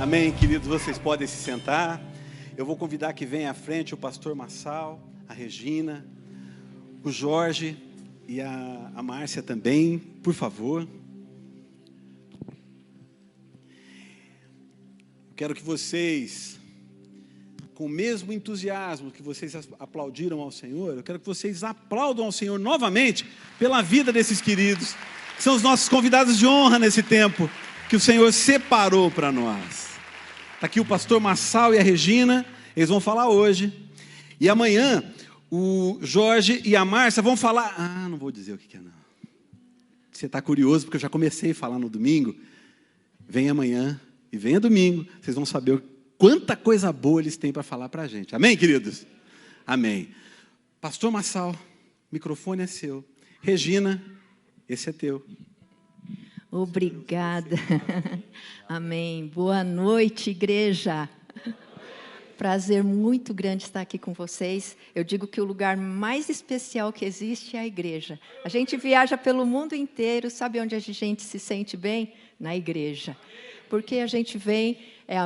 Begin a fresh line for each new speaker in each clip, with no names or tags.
Amém, queridos, vocês podem se sentar. Eu vou convidar que venha à frente o pastor Massal, a Regina, o Jorge e a Márcia também, por favor. Quero que vocês, com o mesmo entusiasmo que vocês aplaudiram ao Senhor, eu quero que vocês aplaudam ao Senhor novamente pela vida desses queridos, que são os nossos convidados de honra nesse tempo que o Senhor separou para nós. Está aqui o pastor Massal e a Regina, eles vão falar hoje. E amanhã, o Jorge e a Márcia vão falar... não vou dizer o que é não. Você está curioso, porque eu já comecei a falar no domingo. Vem amanhã e venha domingo, vocês vão saber quanta coisa boa eles têm para falar para a gente. Amém, queridos? Amém. Pastor Massal, o microfone é seu. Regina, esse é teu.
Obrigada. Amém. Boa noite, igreja. Prazer muito grande estar aqui com vocês. Eu digo que o lugar mais especial que existe é a igreja. A gente viaja pelo mundo inteiro, sabe onde a gente se sente bem? Na igreja. Porque a gente vem, é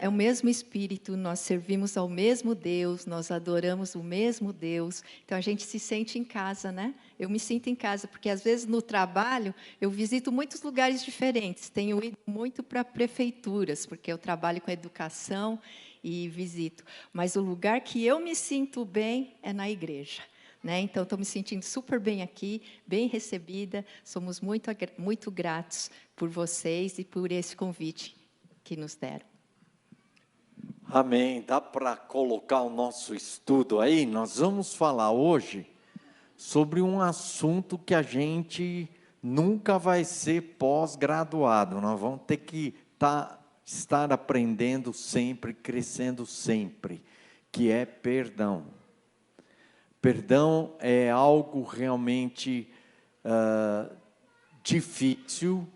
o mesmo Espírito, nós servimos ao mesmo Deus, nós adoramos o mesmo Deus, então a gente se sente em casa, né? Eu me sinto em casa, porque às vezes no trabalho eu visito muitos lugares diferentes, tenho ido muito para prefeituras, porque eu trabalho com educação e visito, mas o lugar que eu me sinto bem é na igreja. Então, estou me sentindo super bem aqui, bem recebida. Somos muito gratos por vocês e por esse convite que nos deram.
Amém. Dá para colocar o nosso estudo aí? Nós vamos falar hoje sobre um assunto que a gente nunca vai ser pós-graduado. Nós vamos ter que estar aprendendo sempre, crescendo sempre, que é perdão. Perdão é algo realmente difícil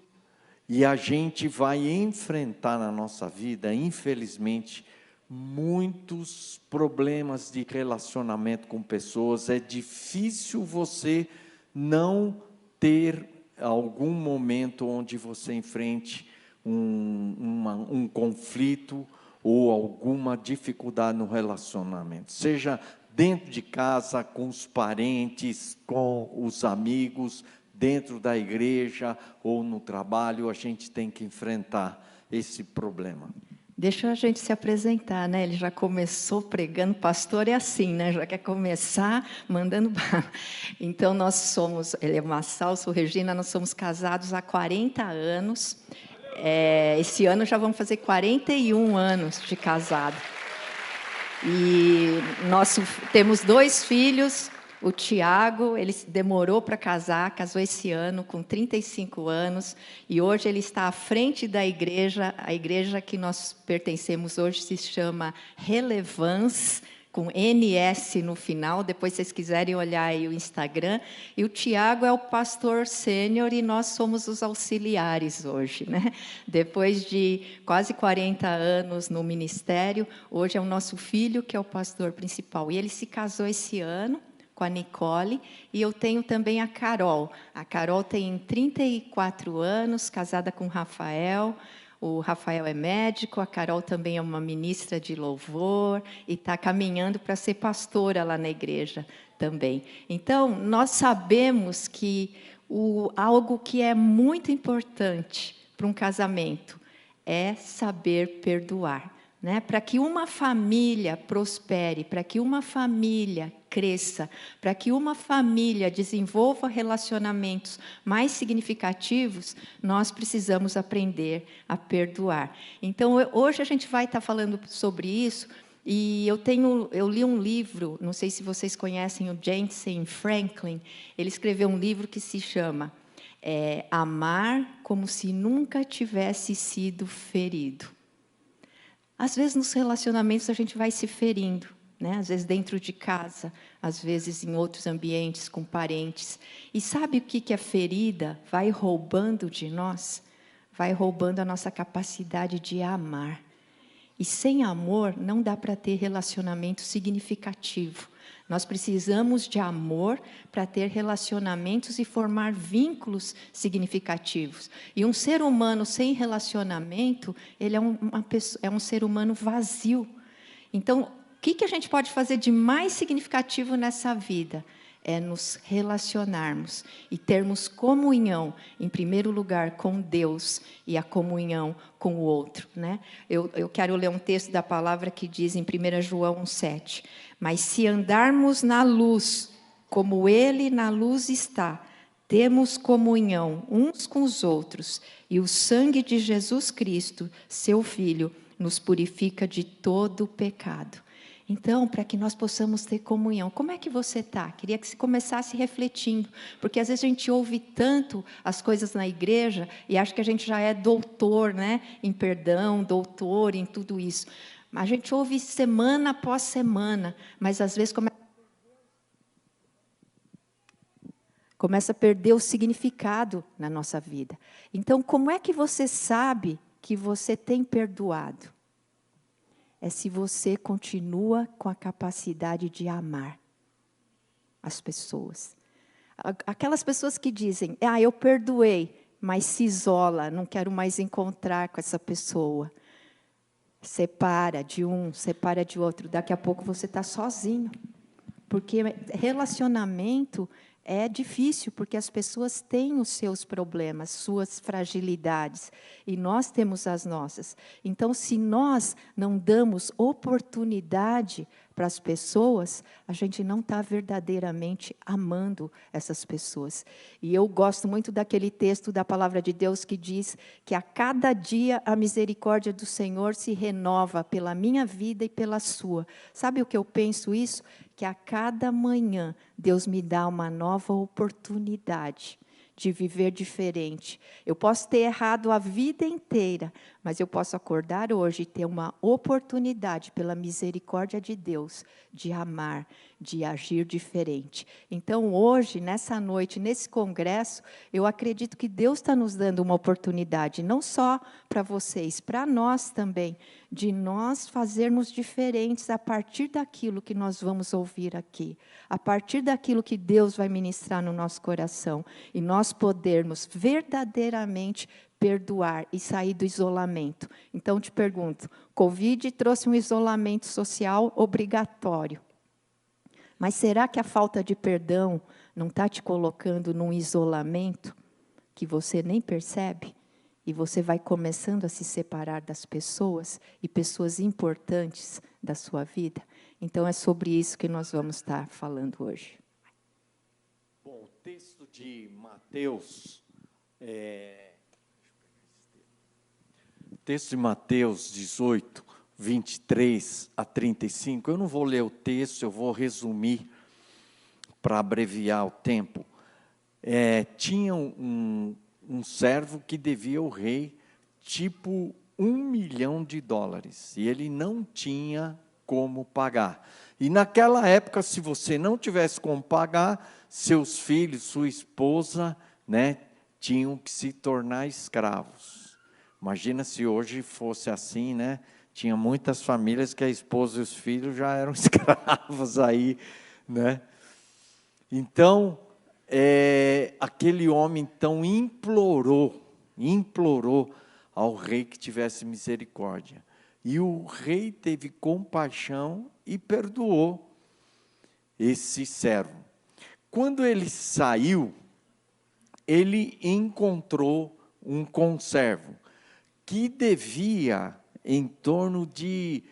e a gente vai enfrentar na nossa vida, infelizmente, muitos problemas de relacionamento com pessoas. É difícil você não ter algum momento onde você enfrente um conflito ou alguma dificuldade no relacionamento, seja dentro de casa, com os parentes, com os amigos, dentro da igreja ou no trabalho, a gente tem que enfrentar esse problema.
Deixa a gente se apresentar, né? Ele já começou pregando, pastor é assim, né? Já quer começar mandando... Então, ele é Massal, sou Regina, nós somos casados há 40 anos. Esse ano já vamos fazer 41 anos de casado. E nós temos 2 filhos, o Tiago, ele demorou para casar, casou esse ano com 35 anos, e hoje ele está à frente da igreja, a igreja que nós pertencemos hoje se chama Relevance, com NS no final, depois vocês quiserem olhar aí o Instagram, e o Tiago é o pastor sênior e nós somos os auxiliares hoje, né? Depois de quase 40 anos no ministério, hoje é o nosso filho que é o pastor principal, e ele se casou esse ano com a Nicole, e eu tenho também a Carol. A Carol tem 34 anos, casada com o Rafael é médico, a Carol também é uma ministra de louvor, e está caminhando para ser pastora lá na igreja também. Então, nós sabemos que algo que é muito importante para um casamento é saber perdoar. Para que uma família prospere, para que uma família cresça, para que uma família desenvolva relacionamentos mais significativos, nós precisamos aprender a perdoar. Então, hoje a gente vai estar falando sobre isso, e eu li um livro, não sei se vocês conhecem o Jensen Franklin, ele escreveu um livro que se chama Amar como se nunca tivesse sido ferido. Às vezes, nos relacionamentos, a gente vai se ferindo, né? Às vezes dentro de casa, às vezes em outros ambientes, com parentes. E sabe o que a ferida vai roubando de nós? Vai roubando a nossa capacidade de amar. E sem amor, não dá para ter relacionamento significativo. Nós precisamos de amor para ter relacionamentos e formar vínculos significativos. E um ser humano sem relacionamento, ele é um ser humano vazio. Então, o que a gente pode fazer de mais significativo nessa vida? É nos relacionarmos e termos comunhão, em primeiro lugar, com Deus e a comunhão com o outro, né? Eu quero ler um texto da palavra que diz em 1 João 1,7: mas se andarmos na luz, como Ele na luz está, temos comunhão uns com os outros, e o sangue de Jesus Cristo, seu Filho, nos purifica de todo o pecado. Então, para que nós possamos ter comunhão, como é que você está? Queria que você começasse refletindo, porque às vezes a gente ouve tanto as coisas na igreja e acha que a gente já é doutor, né, em perdão, doutor em tudo isso. A gente ouve semana após semana, mas às vezes começa a perder o significado na nossa vida. Então, como é que você sabe que você tem perdoado? É se você continua com a capacidade de amar as pessoas. Aquelas pessoas que dizem, eu perdoei, mas se isola, não quero mais encontrar com essa pessoa. Separa de um, separa de outro. Daqui a pouco você está sozinho. Porque relacionamento é difícil, porque as pessoas têm os seus problemas, suas fragilidades, e nós temos as nossas. Então, se nós não damos oportunidade para as pessoas, a gente não está verdadeiramente amando essas pessoas. E eu gosto muito daquele texto da palavra de Deus que diz que a cada dia a misericórdia do Senhor se renova pela minha vida e pela sua. Sabe o que eu penso isso? Que a cada manhã Deus me dá uma nova oportunidade de viver diferente. Eu posso ter errado a vida inteira, mas eu posso acordar hoje e ter uma oportunidade, pela misericórdia de Deus, de amar, de agir diferente. Então, hoje, nessa noite, nesse congresso, eu acredito que Deus está nos dando uma oportunidade, não só para vocês, para nós também, de nós fazermos diferentes a partir daquilo que nós vamos ouvir aqui, a partir daquilo que Deus vai ministrar no nosso coração, e nós podermos verdadeiramente perdoar e sair do isolamento. Então, te pergunto, Covid trouxe um isolamento social obrigatório. Mas será que a falta de perdão não está te colocando num isolamento que você nem percebe? E você vai começando a se separar das pessoas e pessoas importantes da sua vida? Então, é sobre isso que nós vamos estar falando hoje.
Bom, o texto de Mateus, texto de Mateus 18, 23 a 35, eu não vou ler o texto, eu vou resumir para abreviar o tempo. Tinha um servo que devia ao rei, tipo $1 milhão, e ele não tinha como pagar. E naquela época, se você não tivesse como pagar, seus filhos, sua esposa, né, tinham que se tornar escravos. Imagina se hoje fosse assim, né? Tinha muitas famílias que a esposa e os filhos já eram escravos aí, né? Então, aquele homem então implorou ao rei que tivesse misericórdia. E o rei teve compaixão e perdoou esse servo. Quando ele saiu, ele encontrou um conservo que devia em torno de,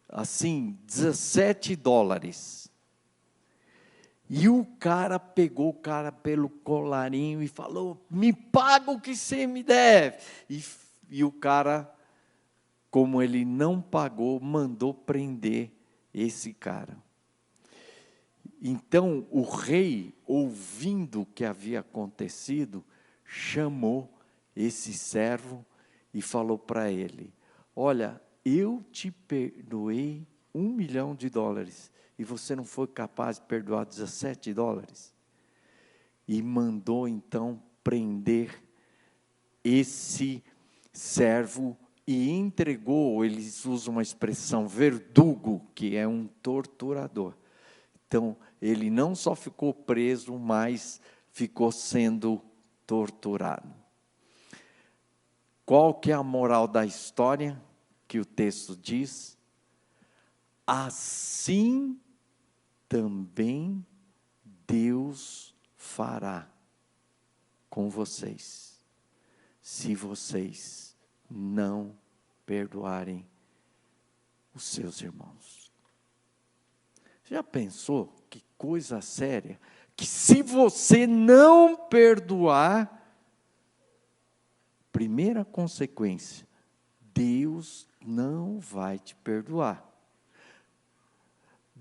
assim, $17. E o cara pegou o cara pelo colarinho e falou, me paga o que você me deve. E o cara, como ele não pagou, mandou prender esse cara. Então, o rei, ouvindo o que havia acontecido, chamou esse servo e falou para ele, olha, eu te perdoei $1 milhão e você não foi capaz de perdoar $17? E mandou então prender esse servo e entregou, eles usam uma expressão, verdugo, que é um torturador. Então, ele não só ficou preso, mas ficou sendo torturado. Qual que é a moral da história que o texto diz? Assim também Deus fará com vocês, se vocês não perdoarem os seus irmãos. Já pensou que coisa séria? Que se você não perdoar, primeira consequência, Deus não vai te perdoar.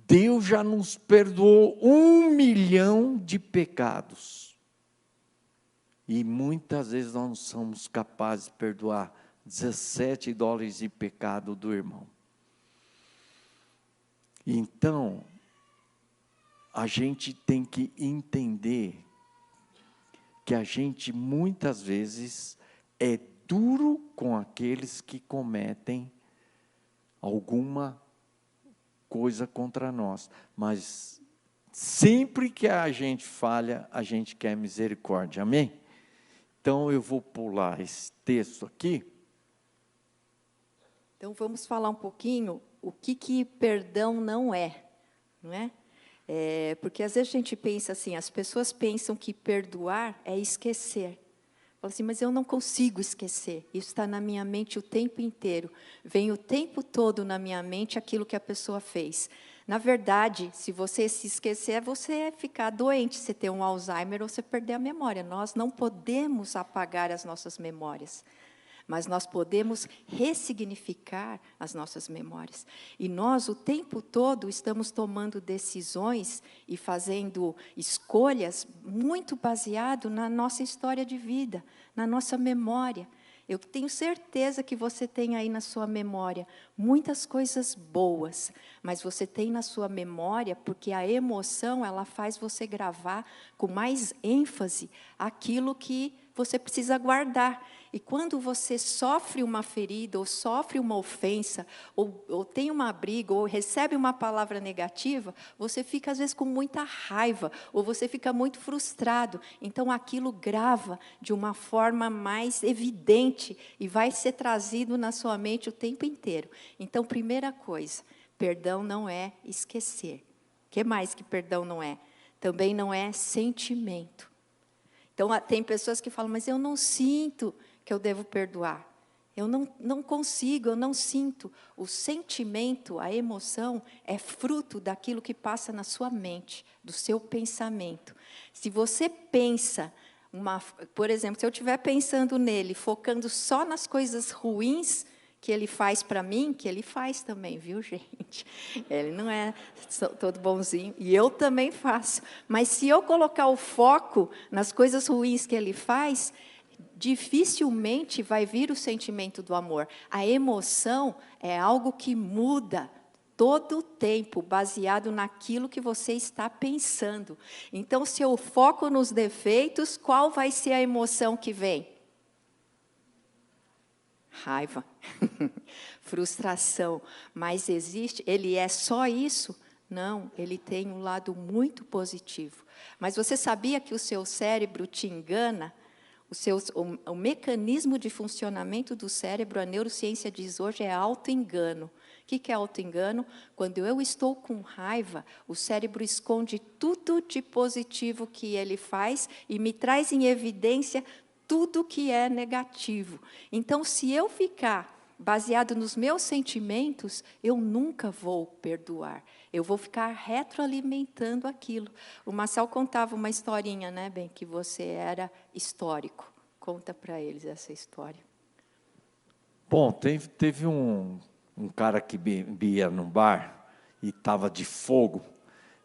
Deus já nos perdoou 1 milhão de pecados. E muitas vezes nós não somos capazes de perdoar $17 de pecado do irmão. Então, a gente tem que entender que a gente muitas vezes é duro com aqueles que cometem alguma coisa contra nós, mas sempre que a gente falha, a gente quer misericórdia, amém? Então eu vou pular esse texto aqui.
Então vamos falar um pouquinho o que perdão não é, não é? Porque às vezes a gente pensa assim, as pessoas pensam que perdoar é esquecer. Fala assim, mas eu não consigo esquecer, isso está na minha mente o tempo inteiro, vem o tempo todo na minha mente aquilo que a pessoa fez. Na verdade, se você se esquecer, você ficar doente, você ter um Alzheimer ou você perder a memória. Nós não podemos apagar as nossas memórias, mas nós podemos ressignificar as nossas memórias. E nós, o tempo todo, estamos tomando decisões e fazendo escolhas muito baseado na nossa história de vida, na nossa memória. Eu tenho certeza que você tem aí na sua memória muitas coisas boas, mas você tem na sua memória porque a emoção, ela faz você gravar com mais ênfase aquilo que você precisa guardar. E quando você sofre uma ferida, ou sofre uma ofensa, ou tem uma briga, ou recebe uma palavra negativa, você fica, às vezes, com muita raiva, ou você fica muito frustrado. Então, aquilo grava de uma forma mais evidente e vai ser trazido na sua mente o tempo inteiro. Então, primeira coisa, perdão não é esquecer. O que mais que perdão não é? Também não é sentimento. Então, tem pessoas que falam, mas eu não sinto que eu devo perdoar. Eu não consigo, eu não sinto. O sentimento, a emoção, é fruto daquilo que passa na sua mente, do seu pensamento. Se você pensa, por exemplo, se eu estiver pensando nele, focando só nas coisas ruins que ele faz para mim, que ele faz também, viu, gente? Ele não é todo bonzinho, e eu também faço. Mas se eu colocar o foco nas coisas ruins que ele faz, dificilmente vai vir o sentimento do amor. A emoção é algo que muda todo o tempo, baseado naquilo que você está pensando. Então, se eu foco nos defeitos, qual vai ser a emoção que vem? Raiva, frustração, mas existe, ele é só isso? Não, ele tem um lado muito positivo. Mas você sabia que o seu cérebro te engana? O mecanismo de funcionamento do cérebro, a neurociência diz hoje, é auto-engano. O que é auto-engano? Quando eu estou com raiva, o cérebro esconde tudo de positivo que ele faz e me traz em evidência tudo que é negativo. Então, se eu ficar baseado nos meus sentimentos, eu nunca vou perdoar. Eu vou ficar retroalimentando aquilo. O Marcel contava uma historinha, né, bem, que você era histórico. Conta para eles essa história.
Bom, teve um cara que bebia num bar e estava de fogo.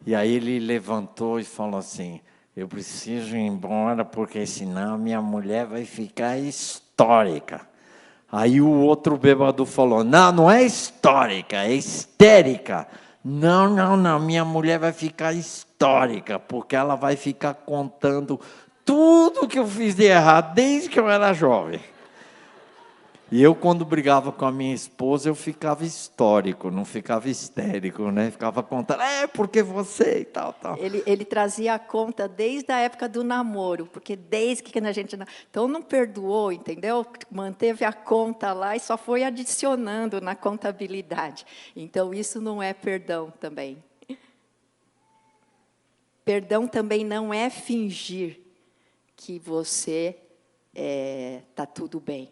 E aí ele levantou e falou assim, eu preciso ir embora porque senão minha mulher vai ficar histórica. Aí o outro bêbado falou, não é histórica, é histérica. Não, minha mulher vai ficar histórica, porque ela vai ficar contando tudo que eu fiz de errado desde que eu era jovem. E eu, quando brigava com a minha esposa, eu ficava histórico, não ficava histérico, né? Ficava contando, porque você e tal, tal.
Ele trazia a conta desde a época do namoro, porque desde que a gente... Então, não perdoou, entendeu? Manteve a conta lá e só foi adicionando na contabilidade. Então, isso não é perdão também. Perdão também não é fingir que você está tudo bem.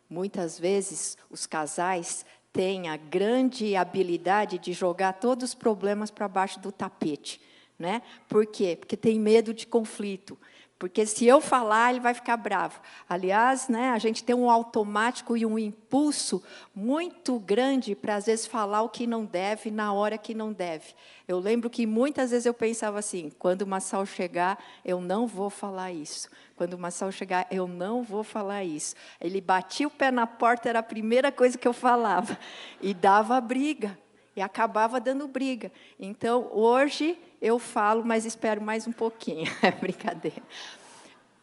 Muitas vezes, os casais têm a grande habilidade de jogar todos os problemas para baixo do tapete, né? Por quê? Porque tem medo de conflito. Porque se eu falar, ele vai ficar bravo. Aliás, né, a gente tem um automático e um impulso muito grande para, às vezes, falar o que não deve, na hora que não deve. Eu lembro que muitas vezes eu pensava assim, quando o Massal chegar, eu não vou falar isso. Quando o Massal chegar, eu não vou falar isso. Ele batia o pé na porta, era a primeira coisa que eu falava. E dava briga. E acabava dando briga. Então, hoje, eu falo, mas espero mais um pouquinho. É brincadeira.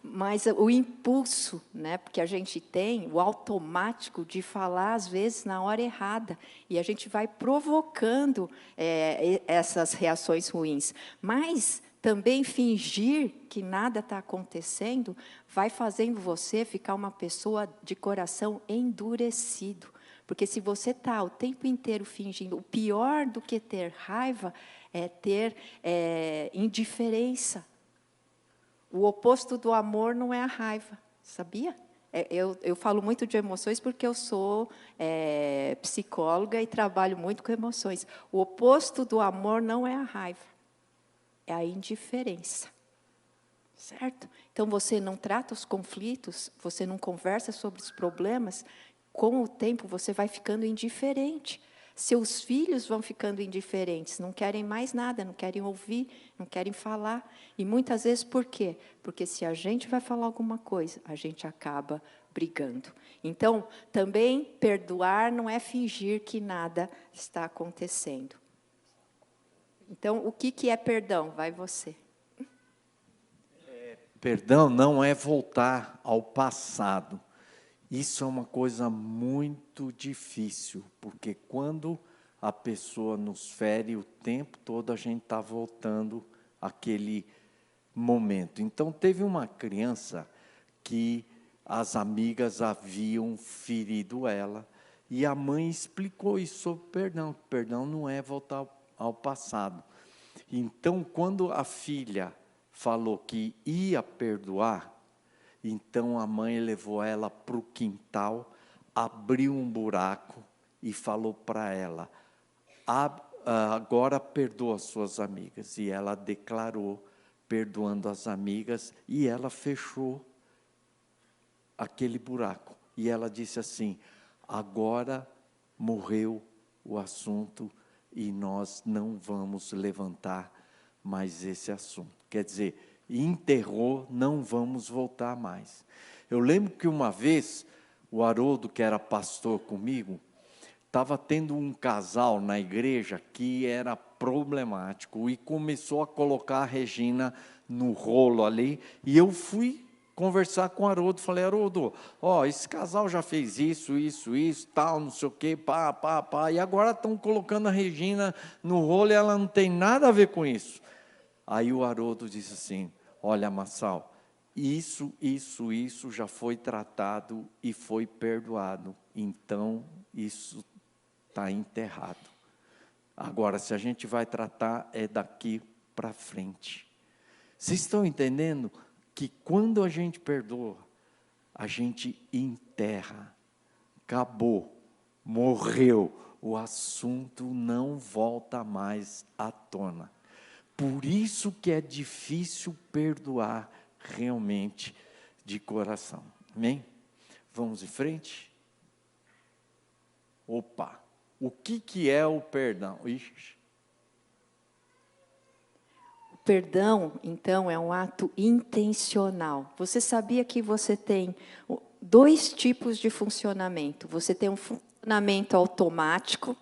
Mas o impulso, né, porque a gente tem, o automático de falar, às vezes, na hora errada. E a gente vai provocando essas reações ruins. Mas também fingir que nada está acontecendo vai fazendo você ficar uma pessoa de coração endurecido. Porque se você está o tempo inteiro fingindo, o pior do que ter raiva é ter indiferença. O oposto do amor não é a raiva, sabia? Eu falo muito de emoções porque eu sou psicóloga e trabalho muito com emoções. O oposto do amor não é a raiva, é a indiferença. Certo? Então, você não trata os conflitos, você não conversa sobre os problemas, com o tempo você vai ficando indiferente. Seus filhos vão ficando indiferentes, não querem mais nada, não querem ouvir, não querem falar. E muitas vezes por quê? Porque se a gente vai falar alguma coisa, a gente acaba brigando. Então, também perdoar não é fingir que nada está acontecendo. Então, o que é perdão? Vai você.
Perdão não é voltar ao passado. Isso é uma coisa muito difícil, porque quando a pessoa nos fere, o tempo todo a gente está voltando àquele momento. Então, teve uma criança que as amigas haviam ferido ela, e a mãe explicou isso sobre perdão. Perdão não é voltar ao passado. Então, quando a filha falou que ia perdoar, então a mãe levou ela para o quintal, abriu um buraco e falou para ela, agora perdoa as suas amigas. E ela declarou, perdoando as amigas, e ela fechou aquele buraco. E ela disse assim, agora morreu o assunto e nós não vamos levantar mais esse assunto. Quer dizer, enterrou, não vamos voltar mais. Eu lembro que uma vez, o Haroldo, que era pastor comigo, estava tendo um casal na igreja que era problemático e começou a colocar a Regina no rolo ali, e eu fui conversar com o Haroldo, falei, Haroldo, esse casal já fez isso, tal, não sei o quê, e agora estão colocando a Regina no rolo e ela não tem nada a ver com isso. Aí o Haroldo disse assim, olha, Massal, isso já foi tratado e foi perdoado, então isso está enterrado. Agora, se a gente vai tratar, é daqui para frente. Vocês estão entendendo que quando a gente perdoa, a gente enterra, acabou, morreu, o assunto não volta mais à tona. Por isso que é difícil perdoar realmente de coração. Amém? Vamos em frente? Opa! O que é o perdão? Ixi.
O perdão, então, é um ato intencional. Você sabia que você tem 2 tipos de funcionamento? Você tem um funcionamento automático,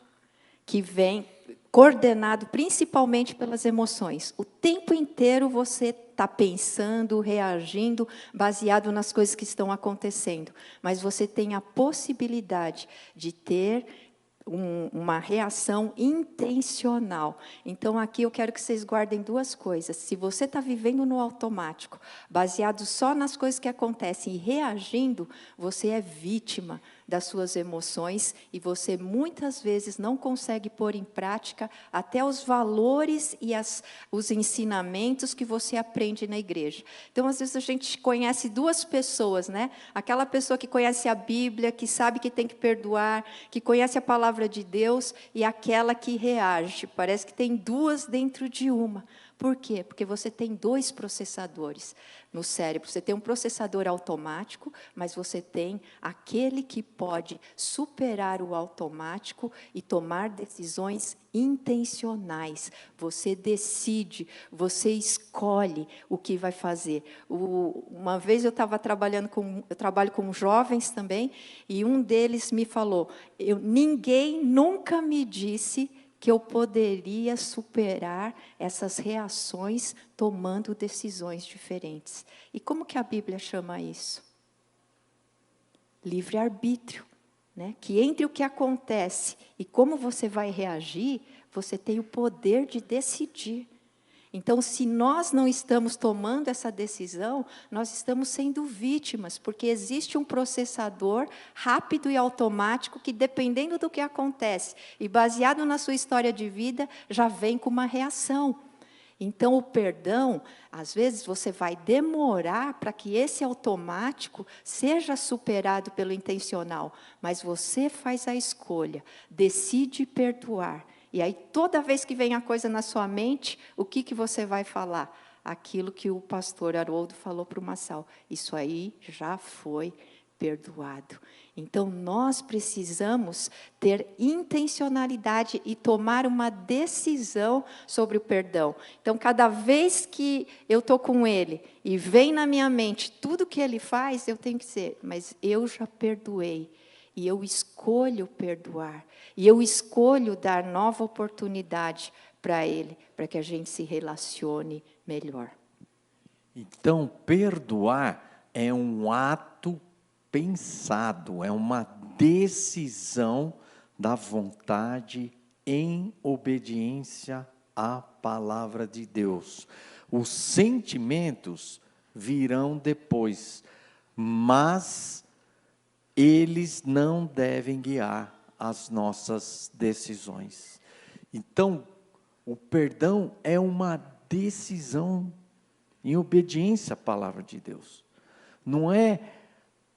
que vem coordenado principalmente pelas emoções. O tempo inteiro você está pensando, reagindo, baseado nas coisas que estão acontecendo. Mas você tem a possibilidade de ter uma reação intencional. Então, aqui eu quero que vocês guardem duas coisas. Se você está vivendo no automático, baseado só nas coisas que acontecem e reagindo, você é vítima das suas emoções e você muitas vezes não consegue pôr em prática até os valores e os ensinamentos que você aprende na igreja. Então, às vezes a gente conhece duas pessoas, né? Aquela pessoa que conhece a Bíblia, que sabe que tem que perdoar, que conhece a palavra de Deus, e aquela que reage. Parece que tem duas dentro de uma. Por quê? Porque você tem dois processadores no cérebro. Você tem um processador automático, mas você tem aquele que pode superar o automático e tomar decisões intencionais. Você decide, você escolhe o que vai fazer. Uma vez eu trabalho com jovens também, e um deles me falou: ninguém nunca me disse que eu poderia superar essas reações tomando decisões diferentes. E como que a Bíblia chama isso? Livre-arbítrio, né? Que entre o que acontece e como você vai reagir, você tem o poder de decidir. Então, se nós não estamos tomando essa decisão, nós estamos sendo vítimas, porque existe um processador rápido e automático que, dependendo do que acontece, e baseado na sua história de vida, já vem com uma reação. Então, o perdão, às vezes, você vai demorar para que esse automático seja superado pelo intencional, mas você faz a escolha, decide perdoar. E aí, toda vez que vem a coisa na sua mente, o que você vai falar? Aquilo que o pastor Haroldo falou para o Massal. Isso aí já foi perdoado. Então, nós precisamos ter intencionalidade e tomar uma decisão sobre o perdão. Então, cada vez que eu estou com ele e vem na minha mente tudo que ele faz, eu tenho que dizer, mas eu já perdoei. E eu escolho perdoar. E eu escolho dar nova oportunidade para ele, para que a gente se relacione melhor.
Então, perdoar é um ato pensado, é uma decisão da vontade em obediência à palavra de Deus. Os sentimentos virão depois, mas eles não devem guiar as nossas decisões. Então, o perdão é uma decisão em obediência à palavra de Deus. Não é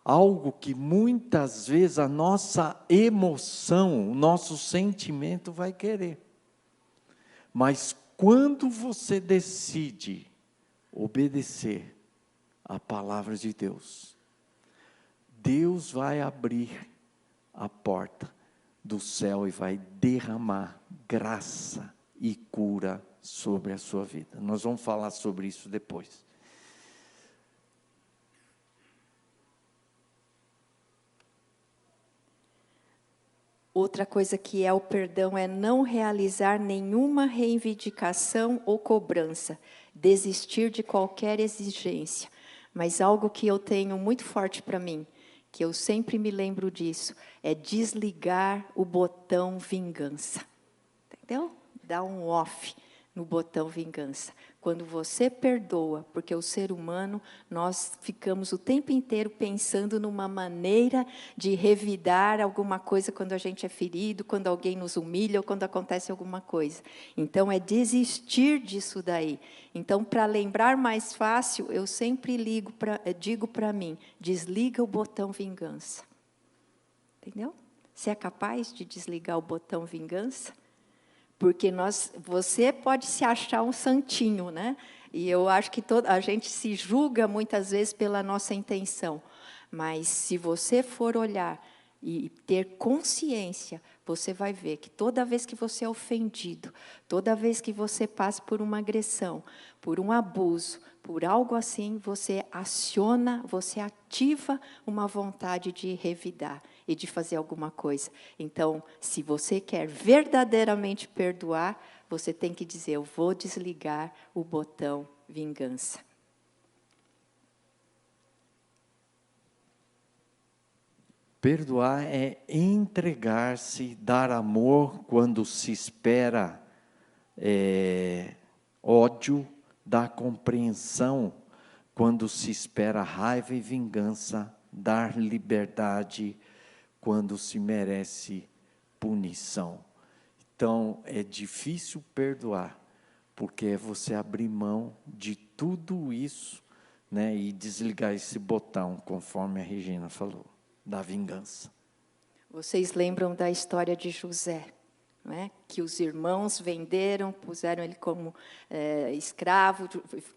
algo que muitas vezes a nossa emoção, o nosso sentimento vai querer. Mas quando você decide obedecer à palavra de Deus, Deus vai abrir a porta do céu e vai derramar graça e cura sobre a sua vida. Nós vamos falar sobre isso depois.
Outra coisa que é o perdão é não realizar nenhuma reivindicação ou cobrança, desistir de qualquer exigência. Mas algo que eu tenho muito forte para mim, que eu sempre me lembro disso, é desligar o botão vingança. Entendeu? Dá um off no botão vingança. Quando você perdoa, porque o ser humano, nós ficamos o tempo inteiro pensando numa maneira de revidar alguma coisa quando a gente é ferido, quando alguém nos humilha ou quando acontece alguma coisa. Então, é desistir disso daí. Então, para lembrar mais fácil, eu sempre digo para mim, desliga o botão vingança. Entendeu? Você é capaz de desligar o botão vingança? Porque você pode se achar um santinho, né? E eu acho que a gente se julga muitas vezes pela nossa intenção. Mas se você for olhar e ter consciência, você vai ver que toda vez que você é ofendido, toda vez que você passa por uma agressão, por um abuso, por algo assim, você aciona, você ativa uma vontade de revidar. e de fazer alguma coisa. Então, se você quer verdadeiramente perdoar, você tem que dizer: eu vou desligar o botão vingança.
Perdoar é entregar-se, dar amor quando se espera ódio, dar compreensão quando se espera raiva e vingança, dar liberdade quando se merece punição. Então, é difícil perdoar, porque é você abrir mão de tudo isso, né, e desligar esse botão, conforme a Regina falou, da vingança.
Vocês lembram da história de José, não é? Que os irmãos venderam, puseram ele como escravo,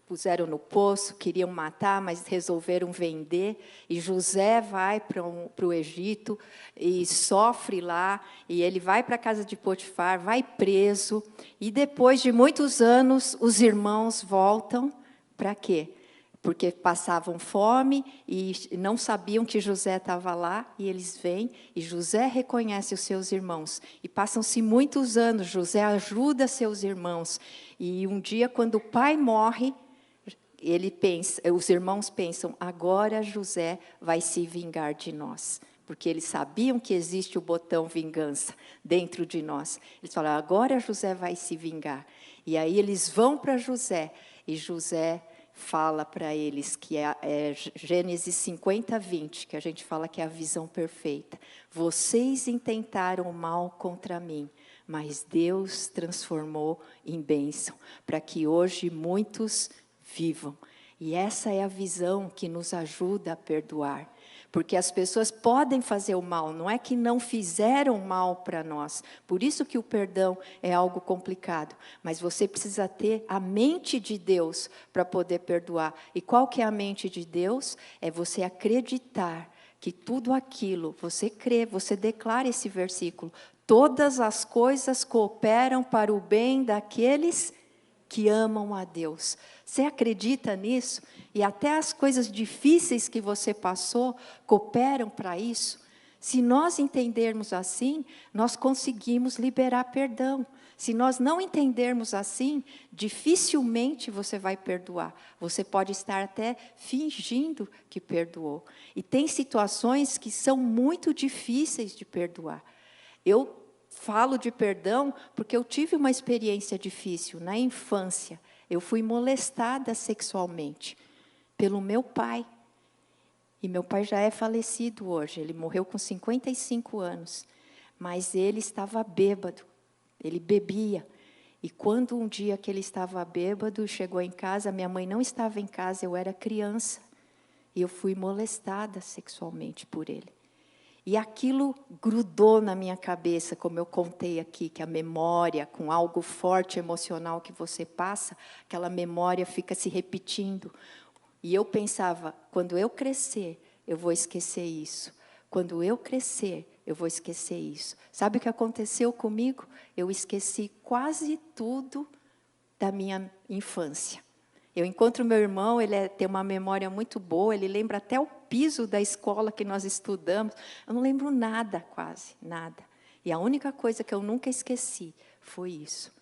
puseram no poço, queriam matar, mas resolveram vender. E José vai para o Egito e sofre lá, e ele vai para a casa de Potifar, vai preso, e depois de muitos anos, os irmãos voltam para quê? Porque passavam fome e não sabiam que José estava lá, e eles vêm, e José reconhece os seus irmãos. E passam-se muitos anos, José ajuda seus irmãos. E um dia, quando o pai morre, os irmãos pensam: agora José vai se vingar de nós. Porque eles sabiam que existe o botão vingança dentro de nós. Eles falam: agora José vai se vingar. E aí eles vão para José, e José fala para eles, que é Gênesis 50, 20, que a gente fala que é a visão perfeita. Vocês intentaram mal contra mim, mas Deus transformou em bênção, para que hoje muitos vivam. E essa é a visão que nos ajuda a perdoar. Porque as pessoas podem fazer o mal, não é que não fizeram mal para nós. Por isso que o perdão é algo complicado. Mas você precisa ter a mente de Deus para poder perdoar. E qual que é a mente de Deus? É você acreditar que tudo aquilo, você crê, você declara esse versículo: todas as coisas cooperam para o bem daqueles que amam a Deus. Você acredita nisso? E até as coisas difíceis que você passou cooperam para isso? Se nós entendermos assim, nós conseguimos liberar perdão. Se nós não entendermos assim, dificilmente você vai perdoar. Você pode estar até fingindo que perdoou. E tem situações que são muito difíceis de perdoar. Eu falo de perdão porque eu tive uma experiência difícil na infância. Eu fui molestada sexualmente pelo meu pai. E meu pai já é falecido hoje, ele morreu com 55 anos. Mas ele estava bêbado, ele bebia. E quando um dia que ele estava bêbado, chegou em casa, minha mãe não estava em casa, eu era criança. E eu fui molestada sexualmente por ele. E aquilo grudou na minha cabeça, como eu contei aqui, que a memória, com algo forte emocional que você passa, aquela memória fica se repetindo. E eu pensava: quando eu crescer, eu vou esquecer isso. Quando eu crescer, eu vou esquecer isso. Sabe o que aconteceu comigo? Eu esqueci quase tudo da minha infância. Eu encontro meu irmão, ele tem uma memória muito boa, ele lembra até o piso da escola que nós estudamos. Eu não lembro nada, quase, nada. E a única coisa que eu nunca esqueci foi isso.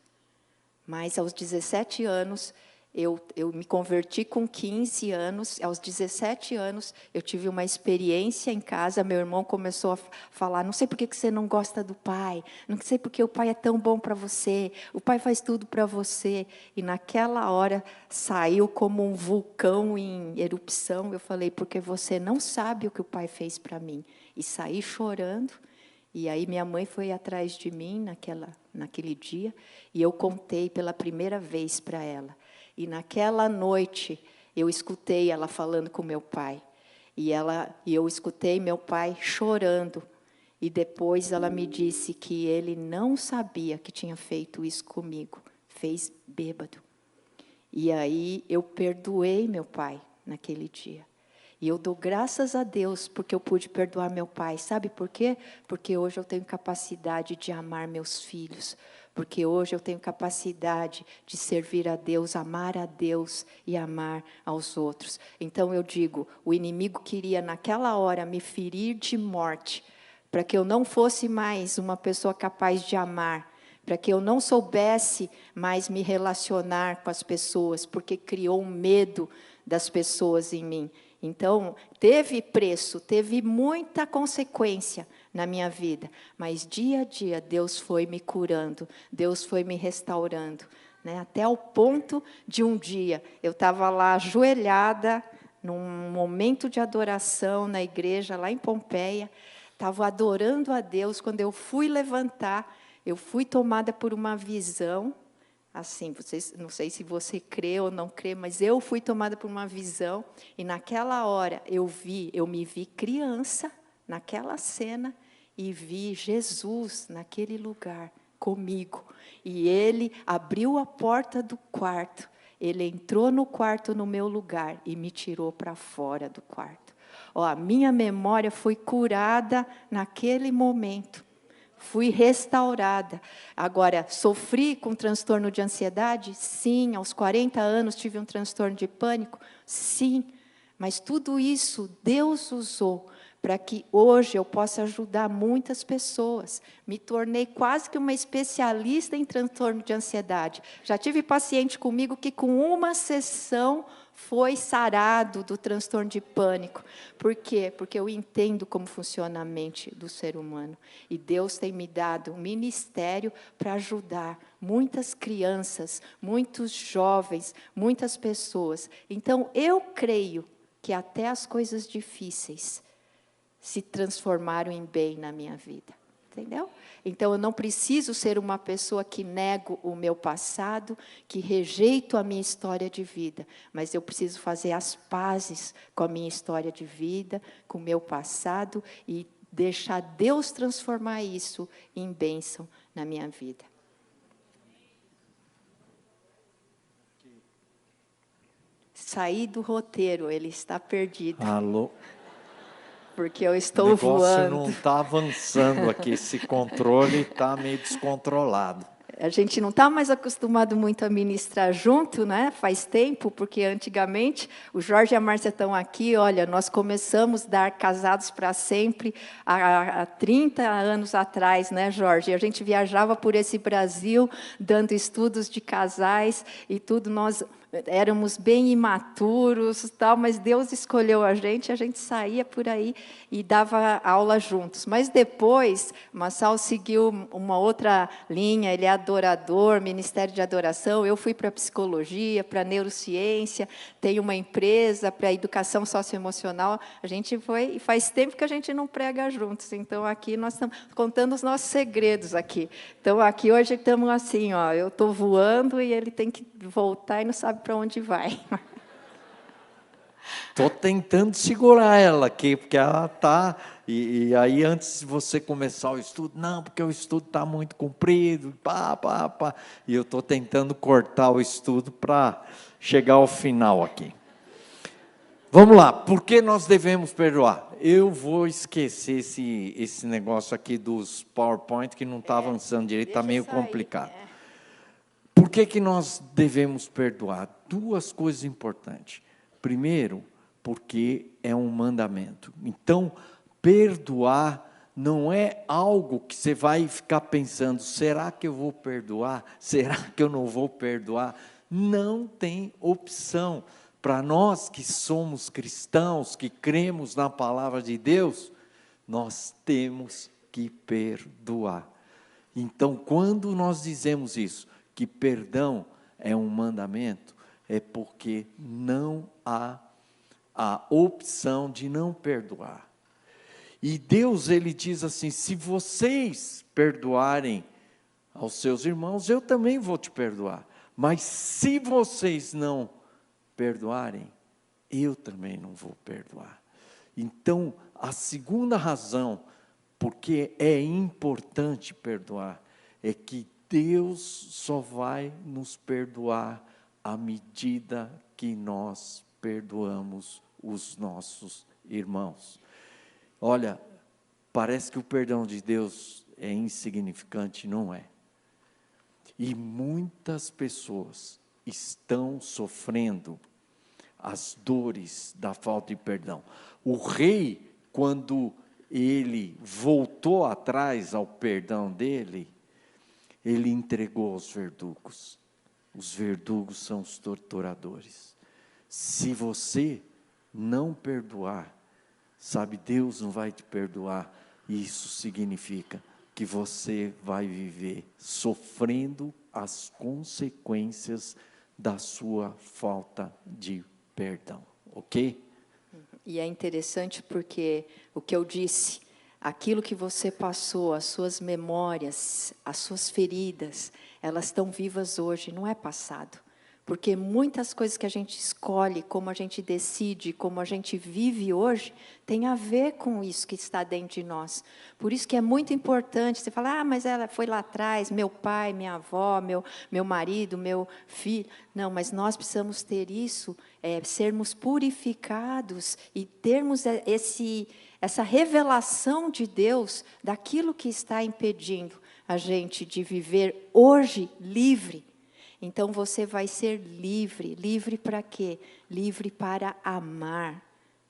Mas aos 17 anos, eu me converti com 15 anos, aos 17 anos, eu tive uma experiência em casa, meu irmão começou a falar: não sei por que você não gosta do pai, não sei por que o pai é tão bom para você, o pai faz tudo para você. E naquela hora, saiu como um vulcão em erupção. Eu falei: porque você não sabe o que o pai fez para mim. E saí chorando. E aí minha mãe foi atrás de mim naquele dia, e eu contei pela primeira vez para ela. E naquela noite, eu escutei ela falando com meu pai. E eu escutei meu pai chorando. E depois ela me disse que ele não sabia que tinha feito isso comigo. Fez bêbado. E aí eu perdoei meu pai naquele dia. E eu dou graças a Deus porque eu pude perdoar meu pai. Sabe por quê? Porque hoje eu tenho capacidade de amar meus filhos. Porque hoje eu tenho capacidade de servir a Deus, amar a Deus e amar aos outros. Então eu digo: o inimigo queria naquela hora me ferir de morte, para que eu não fosse mais uma pessoa capaz de amar, para que eu não soubesse mais me relacionar com as pessoas, porque criou um medo das pessoas em mim. Então, teve preço, teve muita consequência na minha vida, mas dia a dia Deus foi me curando, Deus foi me restaurando, né? Até o ponto de um dia, eu estava lá ajoelhada, num momento de adoração na igreja, lá em Pompeia, estava adorando a Deus, quando eu fui levantar, eu fui tomada por uma visão, assim, não sei se você crê ou não crê, mas eu fui tomada por uma visão, e naquela hora eu me vi criança, naquela cena, e vi Jesus naquele lugar, comigo. E ele abriu a porta do quarto, ele entrou no quarto no meu lugar, e me tirou para fora do quarto. Ó, a minha memória foi curada naquele momento. Fui restaurada. Agora, sofri com transtorno de ansiedade? Sim. Aos 40 anos tive um transtorno de pânico? Sim. Mas tudo isso Deus usou para que hoje eu possa ajudar muitas pessoas. Me tornei quase que uma especialista em transtorno de ansiedade. Já tive paciente comigo que com uma sessão foi sarado do transtorno de pânico. Por quê? Porque eu entendo como funciona a mente do ser humano. E Deus tem me dado um ministério para ajudar muitas crianças, muitos jovens, muitas pessoas. Então, eu creio que até as coisas difíceis se transformaram em bem na minha vida. Entendeu? Então, eu não preciso ser uma pessoa que nego o meu passado, que rejeito a minha história de vida, mas eu preciso fazer as pazes com a minha história de vida, com o meu passado, e deixar Deus transformar isso em bênção na minha vida. Saí do roteiro, ele está perdido.
Alô?
Porque eu
O
estou
negócio
voando.
não está avançando aqui, esse controle está meio descontrolado.
A gente não está mais acostumado muito a ministrar junto, né? Faz tempo, porque antigamente o Jorge e a Márcia estão aqui. Olha, nós começamos a dar Casados para Sempre há 30 anos atrás, né, Jorge? A gente viajava por esse Brasil, dando estudos de casais e tudo. Nós éramos bem imaturos, tal, mas Deus escolheu a gente saía por aí e dava aula juntos. Mas depois, Massal seguiu uma outra linha, ele é adorador, ministério de adoração. Eu fui para psicologia, para neurociência, tenho uma empresa para educação socioemocional. A gente foi, e faz tempo que a gente não prega juntos, então aqui nós estamos contando os nossos segredos aqui. Então aqui hoje estamos assim, ó, eu estou voando e ele tem que voltar e não sabe para onde vai.
Estou tentando segurar ela aqui, porque ela está... E aí, antes de você começar o estudo, não, porque o estudo está muito comprido, e eu estou tentando cortar o estudo para chegar ao final aqui. Vamos lá, por que nós devemos perdoar? Eu vou esquecer esse negócio aqui dos PowerPoint, que não está avançando direito, está meio complicado. Por que nós devemos perdoar? Duas coisas importantes. Primeiro, porque é um mandamento. Então, perdoar não é algo que você vai ficar pensando, será que eu vou perdoar? Será que eu não vou perdoar? Não tem opção. Para nós que somos cristãos, que cremos na palavra de Deus, nós temos que perdoar. Então, quando nós dizemos isso, que perdão é um mandamento, é porque não há a opção de não perdoar. E Deus, ele diz assim, se vocês perdoarem aos seus irmãos, eu também vou te perdoar. Mas se vocês não perdoarem, eu também não vou perdoar. Então, a segunda razão, porque é importante perdoar, é que Deus só vai nos perdoar à medida que nós perdoamos os nossos irmãos. Olha, parece que o perdão de Deus é insignificante, não é? E muitas pessoas estão sofrendo as dores da falta de perdão. O rei, quando ele voltou voltou atrás ao perdão dele, ele entregou aos verdugos. Os verdugos são os torturadores. Se você não perdoar, sabe, Deus não vai te perdoar. Isso significa que você vai viver sofrendo as consequências da sua falta de perdão, ok?
E é interessante porque o que eu disse, aquilo que você passou, as suas memórias, as suas feridas, elas estão vivas hoje, não é passado. Porque muitas coisas que a gente escolhe, como a gente decide, como a gente vive hoje, tem a ver com isso que está dentro de nós. Por isso que é muito importante, você falar, mas ela foi lá atrás, meu pai, minha avó, meu marido, meu filho. Não, mas nós precisamos ter isso, sermos purificados e termos essa revelação de Deus daquilo que está impedindo a gente de viver hoje livre. Então, você vai ser livre. Livre para quê? Livre para amar.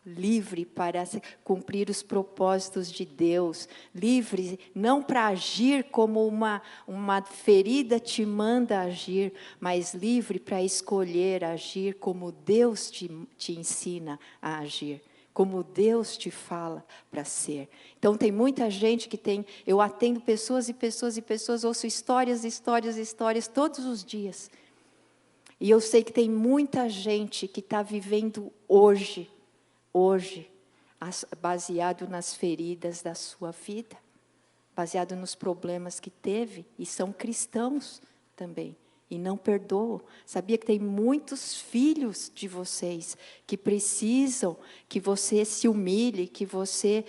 Livre para cumprir os propósitos de Deus. Livre não para agir como uma ferida te manda agir, mas livre para escolher agir como Deus te ensina a agir. Como Deus te fala para ser. Então, tem muita gente que eu atendo pessoas e pessoas e pessoas, ouço histórias, histórias, histórias, todos os dias. E eu sei que tem muita gente que está vivendo hoje, baseado nas feridas da sua vida, baseado nos problemas que teve, e são cristãos também. E não perdoam. Sabia que tem muitos filhos de vocês que precisam que você se humilhe, que você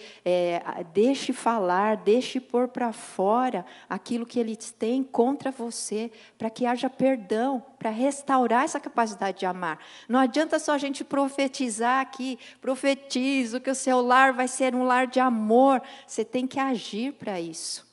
deixe falar, deixe pôr para fora aquilo que eles têm contra você, para que haja perdão, para restaurar essa capacidade de amar. Não adianta só a gente profetizar aqui, profetizo que o seu lar vai ser um lar de amor. Você tem que agir para isso.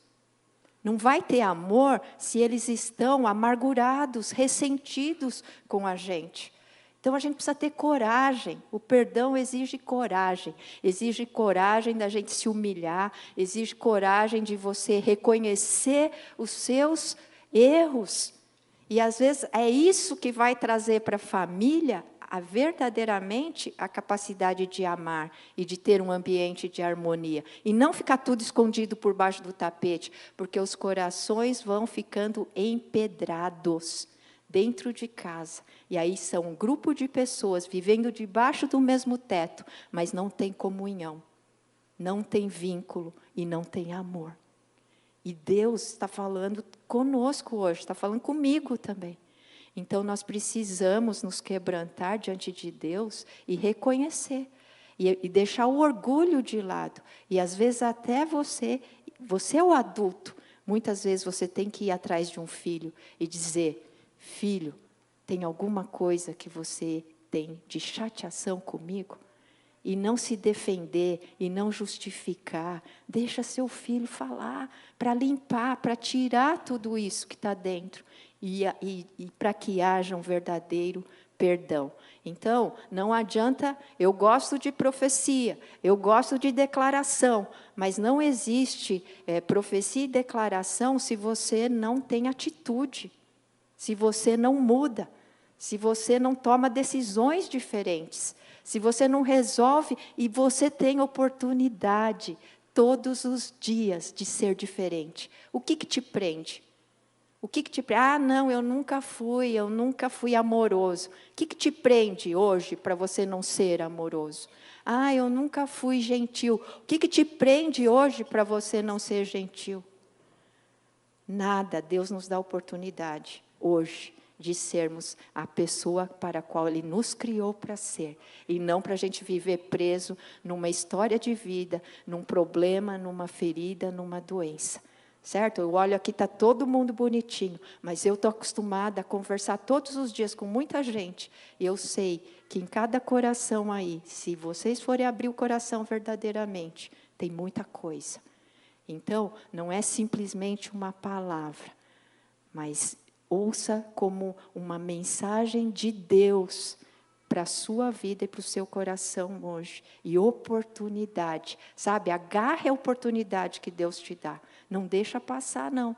Não vai ter amor se eles estão amargurados, ressentidos com a gente. Então, a gente precisa ter coragem. O perdão exige coragem. Exige coragem da gente se humilhar. Exige coragem de você reconhecer os seus erros. E, às vezes, é isso que vai trazer para a família verdadeiramente a capacidade de amar e de ter um ambiente de harmonia. E não ficar tudo escondido por baixo do tapete, porque os corações vão ficando empedrados dentro de casa. E aí são um grupo de pessoas vivendo debaixo do mesmo teto, mas não tem comunhão, não tem vínculo e não tem amor. E Deus está falando conosco hoje, está falando comigo também. Então, nós precisamos nos quebrantar diante de Deus e reconhecer. E deixar o orgulho de lado. E, às vezes, até você é o adulto. Muitas vezes, você tem que ir atrás de um filho e dizer, filho, tem alguma coisa que você tem de chateação comigo? E não se defender, e não justificar. Deixa seu filho falar, para limpar, para tirar tudo isso que está dentro. E para que haja um verdadeiro perdão. Então, não adianta, eu gosto de profecia, eu gosto de declaração, mas não existe profecia e declaração se você não tem atitude, se você não muda, se você não toma decisões diferentes, se você não resolve e você tem oportunidade todos os dias de ser diferente. O que te prende? O que te prende? Ah, não, eu nunca fui amoroso. O que te prende hoje para você não ser amoroso? Ah, eu nunca fui gentil. O que te prende hoje para você não ser gentil? Nada. Deus nos dá oportunidade hoje de sermos a pessoa para a qual Ele nos criou para ser. E não para a gente viver preso numa história de vida, num problema, numa ferida, numa doença. Certo? Eu olho aqui, está todo mundo bonitinho, mas eu estou acostumada a conversar todos os dias com muita gente. E eu sei que em cada coração aí, se vocês forem abrir o coração verdadeiramente, tem muita coisa. Então, não é simplesmente uma palavra, mas ouça como uma mensagem de Deus para a sua vida e para o seu coração hoje. E oportunidade, sabe? Agarre a oportunidade que Deus te dá. Não deixa passar, não.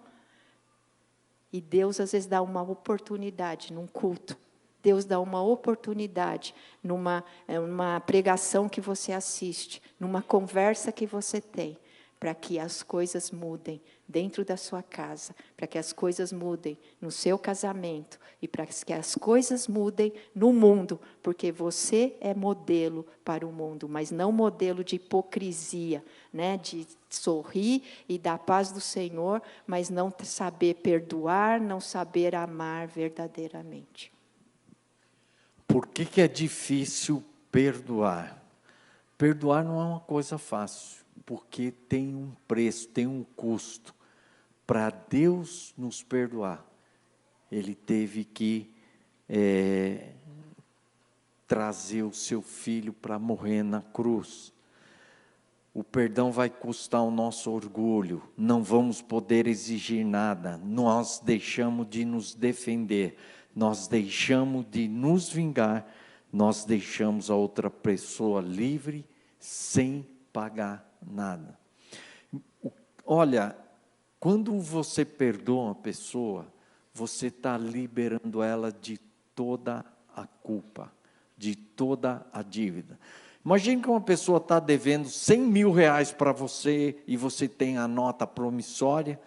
E Deus, às vezes, dá uma oportunidade num culto. Deus dá uma oportunidade numa pregação que você assiste, numa conversa que você tem, para que as coisas mudem dentro da sua casa, para que as coisas mudem no seu casamento e para que as coisas mudem no mundo, porque você é modelo para o mundo, mas não modelo de hipocrisia, né? De sorrir e dar a paz do Senhor, mas não saber perdoar, não saber amar verdadeiramente.
Por que é difícil perdoar? Perdoar não é uma coisa fácil, porque tem um preço, tem um custo. Para Deus nos perdoar, Ele teve que trazer o seu filho para morrer na cruz. O perdão vai custar o nosso orgulho, não vamos poder exigir nada, nós deixamos de nos defender, nós deixamos de nos vingar, nós deixamos a outra pessoa livre, sem pagar nada. Olha, quando você perdoa uma pessoa, você está liberando ela de toda a culpa, de toda a dívida. Imagine que uma pessoa está devendo 100 mil reais para você, e você tem a nota promissória,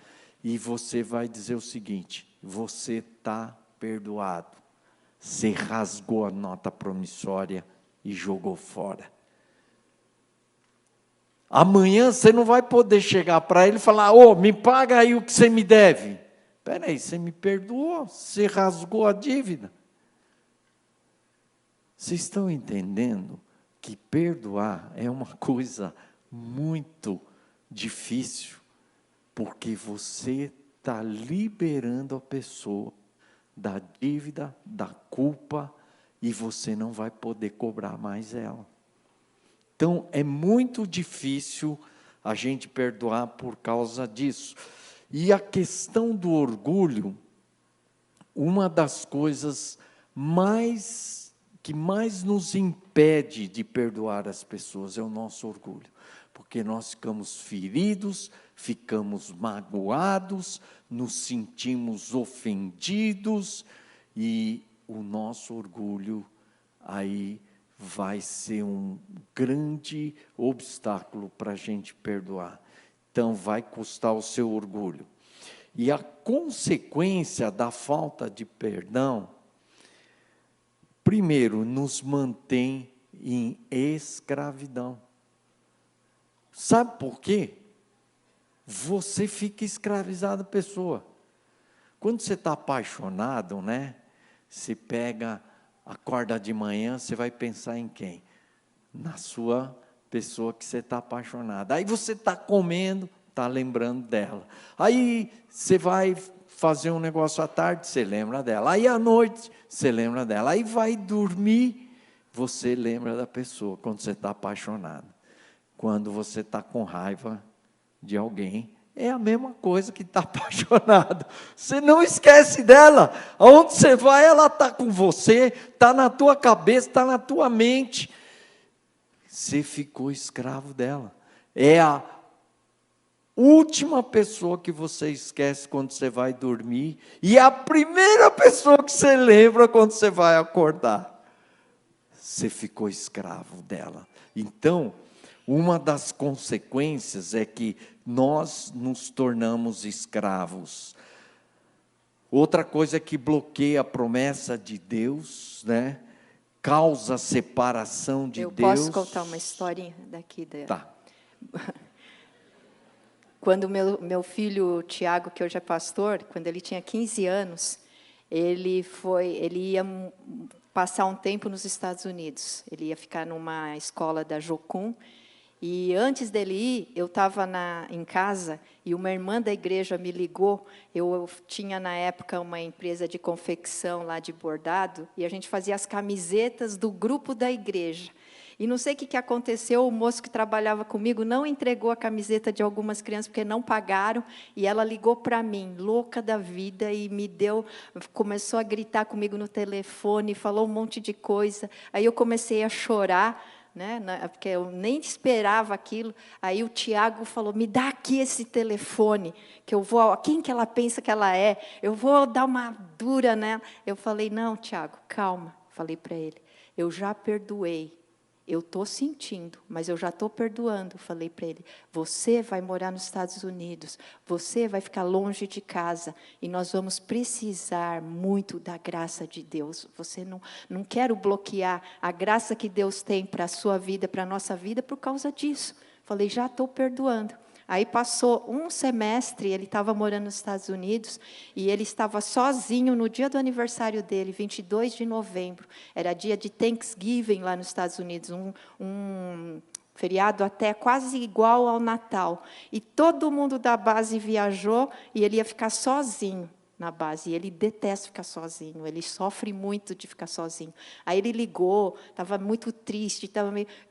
e você vai dizer o seguinte: você está perdoado. Você rasgou a nota promissória e jogou fora. Amanhã você não vai poder chegar para ele e falar: ô, me paga aí o que você me deve. Espera aí, você me perdoou, você rasgou a dívida. Vocês estão entendendo que perdoar é uma coisa muito difícil, porque você está liberando a pessoa da dívida, da culpa, e você não vai poder cobrar mais ela. Então, é muito difícil a gente perdoar por causa disso. E a questão do orgulho, uma das coisas que mais nos impede de perdoar as pessoas é o nosso orgulho. Porque nós ficamos feridos, ficamos magoados, nos sentimos ofendidos, e o nosso orgulho aí vai ser um grande obstáculo para a gente perdoar. Então, vai custar o seu orgulho. E a consequência da falta de perdão, primeiro, nos mantém em escravidão. Sabe por quê? Você fica escravizado à pessoa. Quando você está apaixonado, né? Você acorda de manhã, você vai pensar em quem? Na sua pessoa que você está apaixonado. Aí você está comendo, está lembrando dela. Aí você vai fazer um negócio à tarde, você lembra dela. Aí à noite, você lembra dela. Aí vai dormir, você lembra da pessoa, quando você está apaixonado. Quando você está com raiva de alguém, é a mesma coisa que está apaixonado. Você não esquece dela. Aonde você vai, ela está com você, está na tua cabeça, está na tua mente. Você ficou escravo dela. É a última pessoa que você esquece quando você vai dormir, e é a primeira pessoa que você lembra quando você vai acordar. Você ficou escravo dela. Então, uma das consequências é que nós nos tornamos escravos. Outra coisa que bloqueia a promessa de Deus, né? Causa separação de Deus.
Eu posso contar uma historinha daqui?
Tá.
Quando meu filho Tiago, que hoje é pastor, quando ele tinha 15 anos, ele ia passar um tempo nos Estados Unidos. Ele ia ficar numa escola da Jocum. E antes dele ir, eu estava em casa e uma irmã da igreja me ligou. Eu tinha, na época, uma empresa de confecção lá de bordado, e a gente fazia as camisetas do grupo da igreja. E não sei o que aconteceu, o moço que trabalhava comigo não entregou a camiseta de algumas crianças, porque não pagaram, e ela ligou para mim, louca da vida, e começou a gritar comigo no telefone, falou um monte de coisa. Aí eu comecei a chorar, né, porque eu nem esperava aquilo. Aí o Tiago falou, me dá aqui esse telefone, que eu vou, quem que ela pensa que ela é? Eu vou dar uma dura nela. Eu falei, não, Tiago, calma. Falei para ele, eu já perdoei. Eu estou sentindo, mas eu já estou perdoando. Falei para ele, você vai morar nos Estados Unidos, você vai ficar longe de casa, e nós vamos precisar muito da graça de Deus. Você não quero bloquear a graça que Deus tem para a sua vida, para a nossa vida, por causa disso. Falei, já estou perdoando. Aí passou um semestre, ele estava morando nos Estados Unidos, e ele estava sozinho no dia do aniversário dele, 22 de novembro. Era dia de Thanksgiving lá nos Estados Unidos, um feriado até quase igual ao Natal. E todo mundo da base viajou, e ele ia ficar sozinho na base. E ele detesta ficar sozinho, ele sofre muito de ficar sozinho. Aí ele ligou, estava muito triste,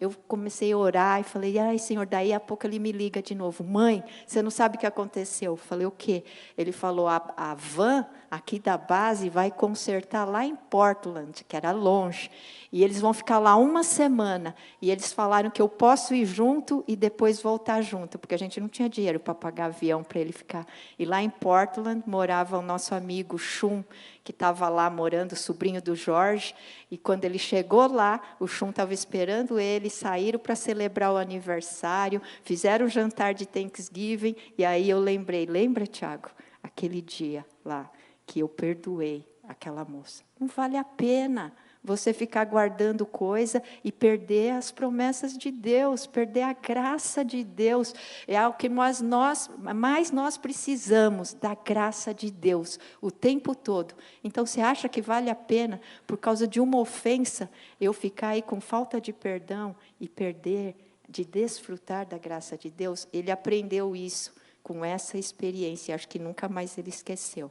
eu comecei a orar e falei, ai, Senhor, daí a pouco ele me liga de novo, mãe, você não sabe o que aconteceu? Eu falei, o quê? Ele falou, a van aqui da base vai consertar lá em Portland, que era longe, e eles vão ficar lá uma semana, e eles falaram que eu posso ir junto e depois voltar junto, porque a gente não tinha dinheiro para pagar avião para ele ficar. E lá em Portland morava o nosso amigo Chum, que estava lá morando, sobrinho do Jorge, e quando ele chegou lá, o Chum estava esperando ele, saíram para celebrar o aniversário, fizeram o jantar de Thanksgiving, e aí eu lembrei, lembra, Tiago, aquele dia lá, que eu perdoei aquela moça. Não vale a pena você ficar guardando coisa e perder as promessas de Deus, perder a graça de Deus. É algo que mais nós precisamos, da graça de Deus, o tempo todo. Então, você acha que vale a pena, por causa de uma ofensa, eu ficar aí com falta de perdão e perder de desfrutar da graça de Deus? Ele aprendeu isso com essa experiência, acho que nunca mais ele esqueceu.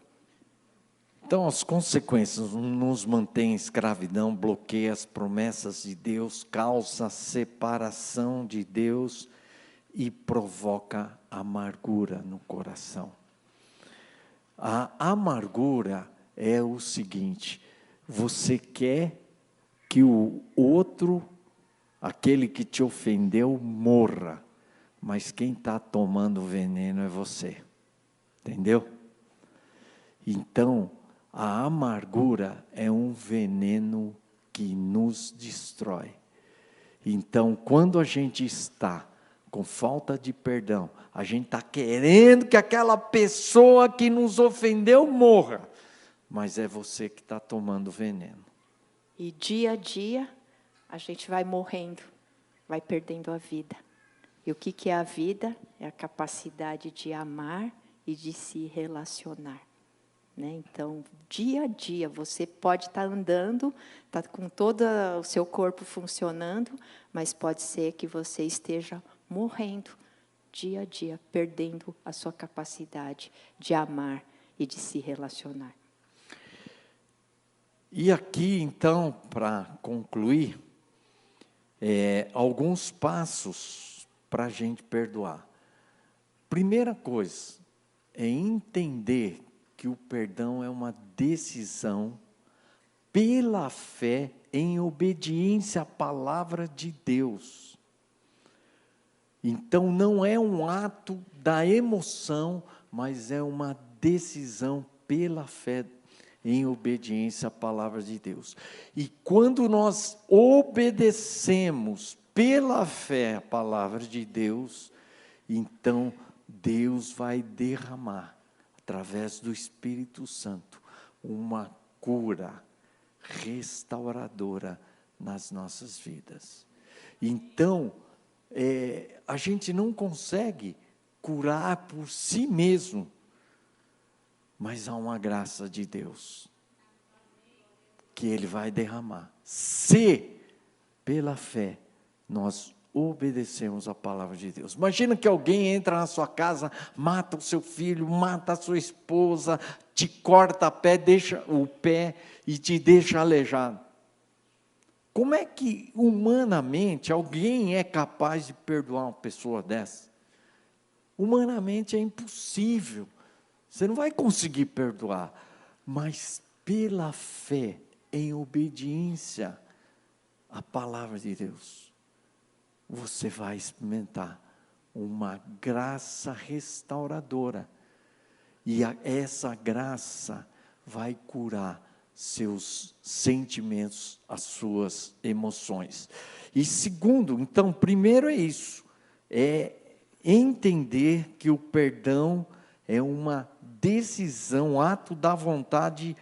Então, as consequências nos mantém em escravidão, bloqueia as promessas de Deus, causa separação de Deus e provoca amargura no coração. A amargura é o seguinte, você quer que o outro, aquele que te ofendeu, morra, mas quem está tomando veneno é você, entendeu? Então, a amargura é um veneno que nos destrói. Então, quando a gente está com falta de perdão, a gente está querendo que aquela pessoa que nos ofendeu morra, mas é você que está tomando veneno.
E dia a dia, a gente vai morrendo, vai perdendo a vida. E o que é a vida? É a capacidade de amar e de se relacionar. Então, dia a dia, você pode estar andando, está com todo o seu corpo funcionando, mas pode ser que você esteja morrendo, dia a dia, perdendo a sua capacidade de amar e de se relacionar.
E aqui, então, para concluir, alguns passos para a gente perdoar. Primeira coisa, é entender que o perdão é uma decisão pela fé em obediência à palavra de Deus. Então, não é um ato da emoção, mas é uma decisão pela fé em obediência à palavra de Deus. E quando nós obedecemos pela fé à palavra de Deus, então Deus vai derramar, através do Espírito Santo, uma cura restauradora nas nossas vidas. Então, a gente não consegue curar por si mesmo, mas há uma graça de Deus que Ele vai derramar. Se, pela fé, nós obedecemos a palavra de Deus. Imagina que alguém entra na sua casa, mata o seu filho, mata a sua esposa, te corta o pé e te deixa aleijado. Como é que, humanamente, alguém é capaz de perdoar uma pessoa dessa? Humanamente é impossível. Você não vai conseguir perdoar. Mas pela fé, em obediência à palavra de Deus, você vai experimentar uma graça restauradora. E essa graça vai curar seus sentimentos, as suas emoções. E segundo, então, primeiro é isso, é entender que o perdão é uma decisão, ato da vontade,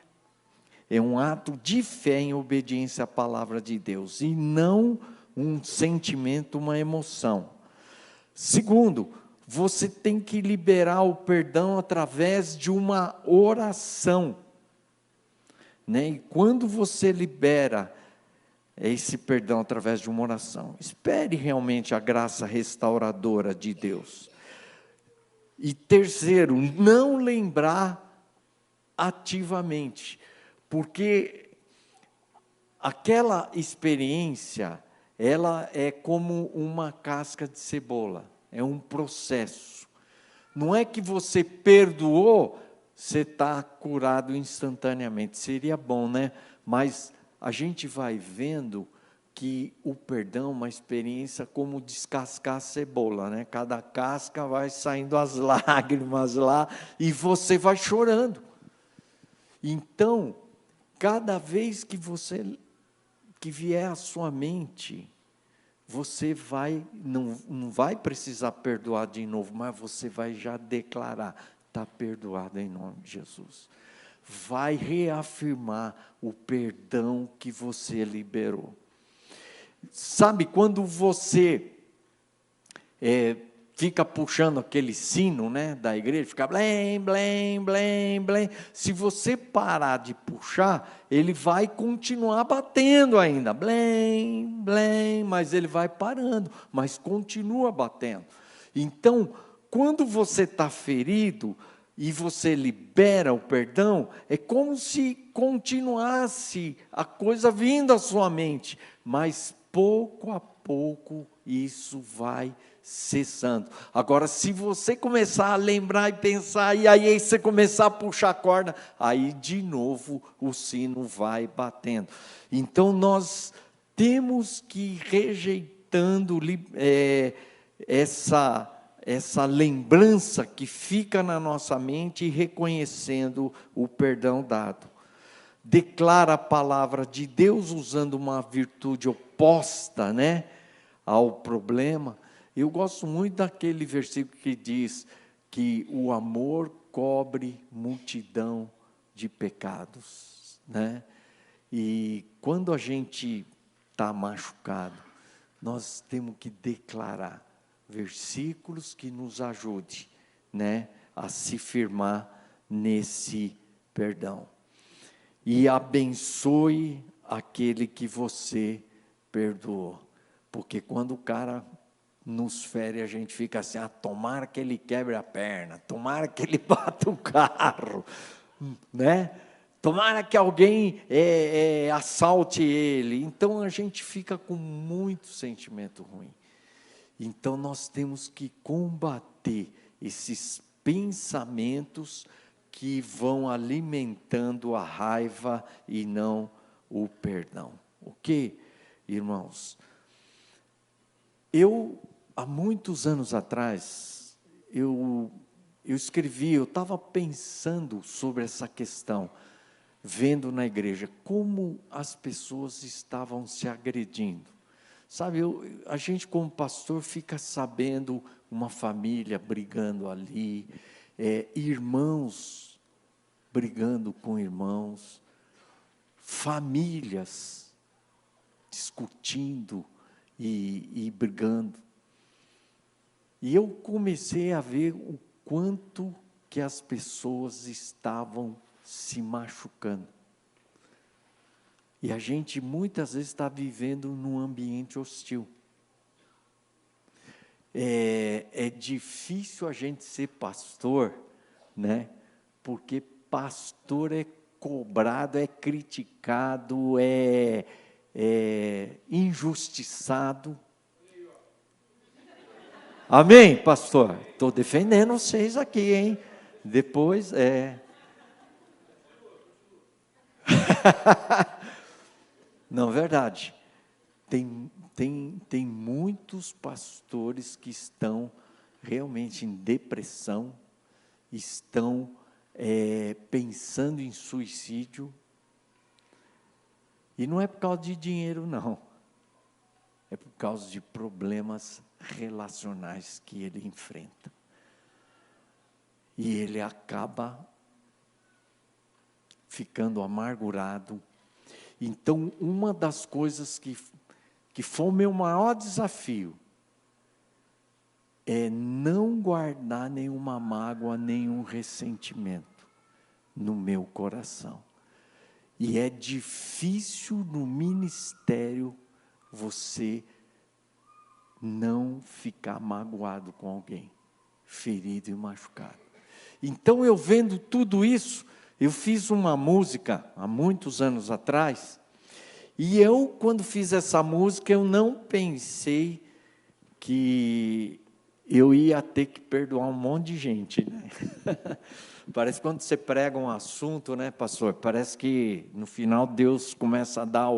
é um ato de fé em obediência à palavra de Deus, e não um sentimento, uma emoção. Segundo, você tem que liberar o perdão através de uma oração. Né? E quando você libera esse perdão através de uma oração, espere realmente a graça restauradora de Deus. E terceiro, não lembrar ativamente, porque aquela experiência, ela é como uma casca de cebola, é um processo. Não é que você perdoou, você está curado instantaneamente. Seria bom, né? Mas a gente vai vendo que o perdão é uma experiência como descascar a cebola, né? Cada casca vai saindo as lágrimas lá e você vai chorando. Então, cada vez que vier à sua mente, você não vai precisar perdoar de novo, mas você vai já declarar: está perdoado em nome de Jesus. Vai reafirmar o perdão que você liberou. Sabe, quando você fica puxando aquele sino, né, da igreja, fica blém, blém, blém, blém. Se você parar de puxar, ele vai continuar batendo ainda, blém, blém, mas ele vai parando, mas continua batendo. Então, quando você está ferido e você libera o perdão, é como se continuasse a coisa vindo à sua mente, mas pouco a pouco isso vai cessando. Agora, se você começar a lembrar e pensar, e aí você começar a puxar a corda, aí de novo o sino vai batendo. Então nós temos que ir rejeitando essa lembrança que fica na nossa mente e reconhecendo o perdão dado. Declara a palavra de Deus usando uma virtude oposta, né, ao problema. Eu gosto muito daquele versículo que diz que o amor cobre multidão de pecados, né? E quando a gente está machucado, nós temos que declarar versículos que nos ajudem, né, a se firmar nesse perdão. E abençoe aquele que você perdoou. Porque quando o cara nos fere, a gente fica assim: tomara que ele quebre a perna, tomara que ele bata o carro, né? Tomara que alguém assalte ele. Então a gente fica com muito sentimento ruim. Então nós temos que combater esses pensamentos que vão alimentando a raiva e não o perdão. Ok, irmãos? Há muitos anos atrás, eu estava pensando sobre essa questão, vendo na igreja como as pessoas estavam se agredindo. Sabe, a gente como pastor fica sabendo uma família brigando ali, irmãos brigando com irmãos, famílias discutindo e brigando. E eu comecei a ver o quanto que as pessoas estavam se machucando. E a gente muitas vezes está vivendo num ambiente hostil. É difícil a gente ser pastor, né? Porque pastor é cobrado, é criticado, injustiçado. Amém, pastor? Estou defendendo vocês aqui, hein? Depois, Não, verdade. Tem muitos pastores que estão realmente em depressão, estão pensando em suicídio, e não é por causa de dinheiro, não. É por causa de problemas relacionais que ele enfrenta. E ele acaba ficando amargurado. Então, uma das coisas que foi o meu maior desafio é não guardar nenhuma mágoa, nenhum ressentimento no meu coração. E é difícil no ministério você não ficar magoado com alguém, ferido e machucado. Então, eu vendo tudo isso, eu fiz uma música há muitos anos atrás, e quando fiz essa música, eu não pensei que eu ia ter que perdoar um monte de gente, né? Parece quando você prega um assunto, né, pastor? Parece que no final Deus começa a dar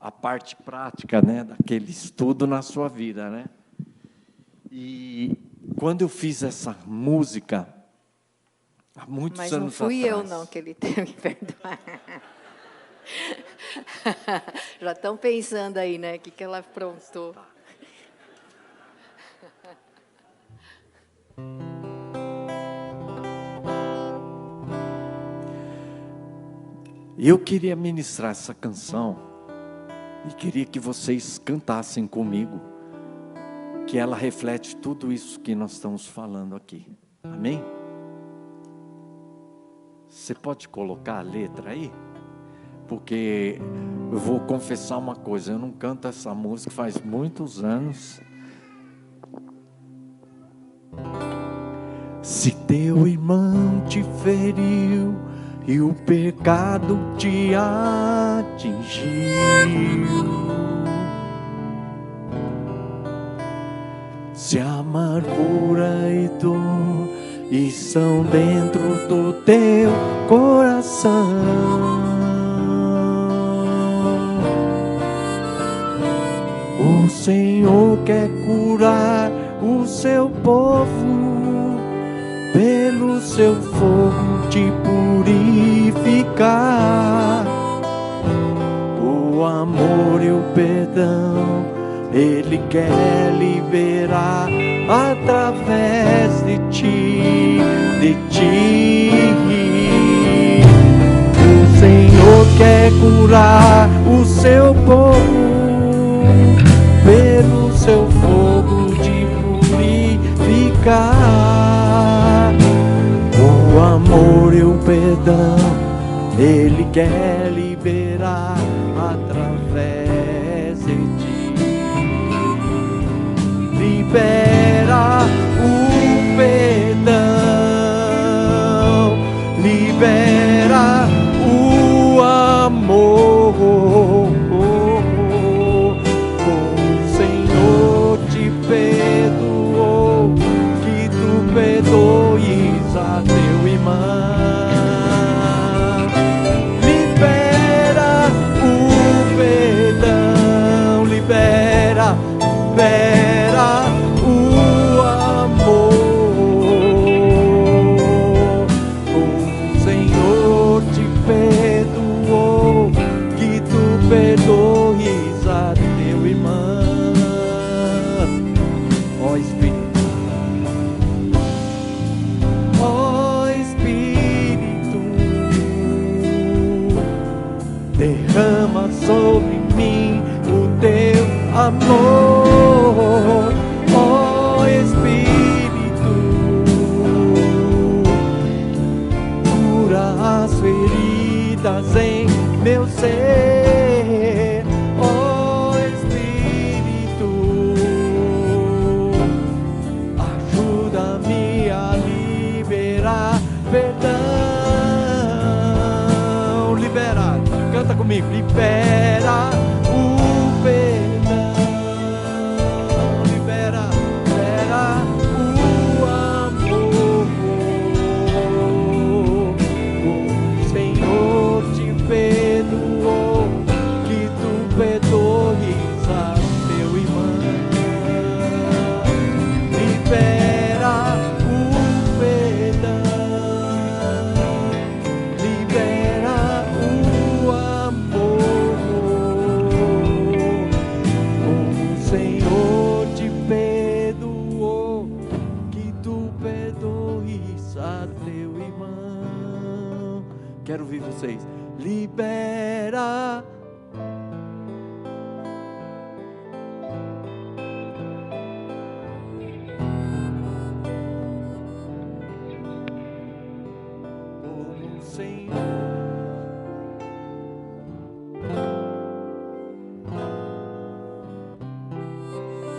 a parte prática, né, daquele estudo na sua vida, né? E quando eu fiz essa música, há muitos anos atrás...
Mas não fui eu, não, que ele teve que perdoar. Já estão pensando aí, né, o que ela aprontou.
Eu queria ministrar essa canção e queria que vocês cantassem comigo, que ela reflete tudo isso que nós estamos falando aqui. Amém? Você pode colocar a letra aí? Porque eu vou confessar uma coisa, eu não canto essa música faz muitos anos. Se teu irmão te feriu e o pecado te atingiu, se a amargura e dor estão dentro do teu coração, o Senhor quer curar o seu povo, pelo seu fogo te purificar. O amor e o perdão Ele quer liberar através de ti, de ti. O Senhor quer curar o seu povo, pelo seu fogo te purificar. O amor e o perdão Ele quer liberar através de ti. Libera o perdão, libera o amor. O Senhor te perdoou, que tu perdoes a teu irmão. Libera o perdão, libera o amor. O Senhor te perdoou, que tu perdoes a teu irmão. Ó Espírito, derrama sobre mim o teu amor, ó Espírito, cura as feridas em meu ser, ó Espírito, ajuda-me a liberar perdão, liberar. Canta comigo. comigo. Libera o perdão, libera o amor. O Senhor te perdoou, que tu perdoes a teu irmão. Libera o perdão, libera o amor. O Senhor te perdoou, que tu perdoes a teu irmão. Quero ouvir vocês. Libera. Senhor,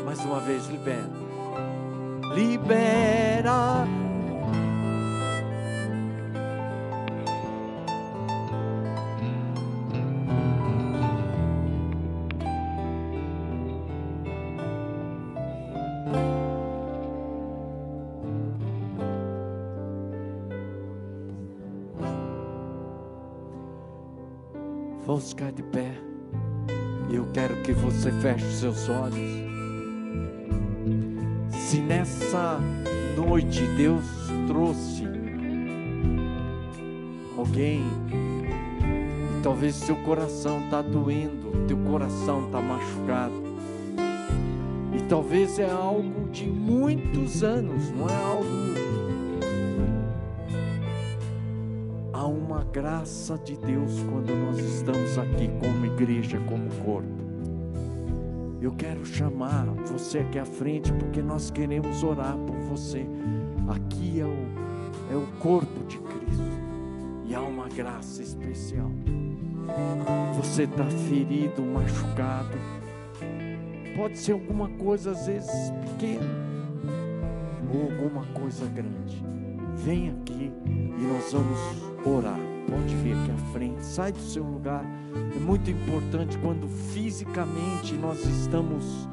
mais uma vez, libera, libera. Vamos ficar de pé. Eu quero que você feche os seus olhos. Se nessa noite Deus trouxe alguém e talvez seu coração está doendo, teu coração está machucado, e talvez é algo de muitos anos, não é algo. Há uma graça de Deus quando nós estamos aqui como igreja, como corpo. Eu quero chamar você aqui à frente, porque nós queremos orar por você. Aqui é o corpo de Cristo, e há uma graça especial. Você está ferido, machucado, pode ser alguma coisa às vezes pequena, ou alguma coisa grande. Vem aqui e nós vamos orar. Pode vir aqui à frente, sai do seu lugar. É muito importante quando fisicamente nós estamos,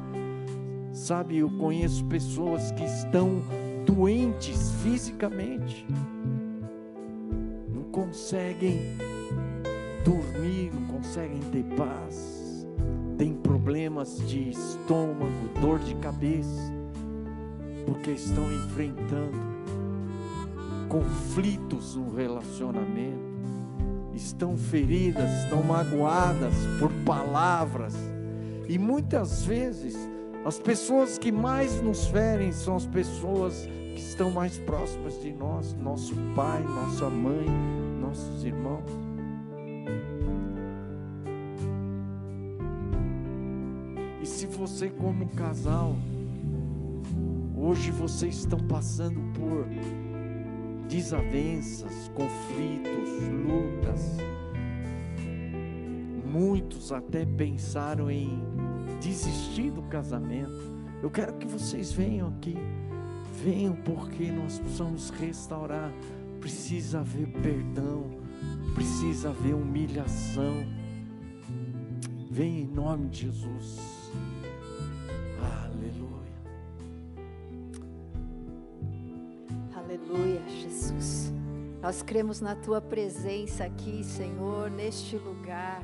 sabe, eu conheço pessoas que estão doentes fisicamente, não conseguem dormir, não conseguem ter paz, tem problemas de estômago, dor de cabeça, porque estão enfrentando conflitos no relacionamento, estão feridas, estão magoadas por palavras, e muitas vezes as pessoas que mais nos ferem são as pessoas que estão mais próximas de nós, nosso pai, nossa mãe, nossos irmãos. E se você como casal, hoje vocês estão passando por desavenças, conflitos, lutas, muitos até pensaram em desistir do casamento, eu quero que vocês venham aqui, venham, porque nós precisamos restaurar. Precisa haver perdão, precisa haver humilhação. Vem em nome de Jesus. Aleluia.
Aleluia, Jesus. Nós cremos na Tua presença aqui, Senhor, neste lugar.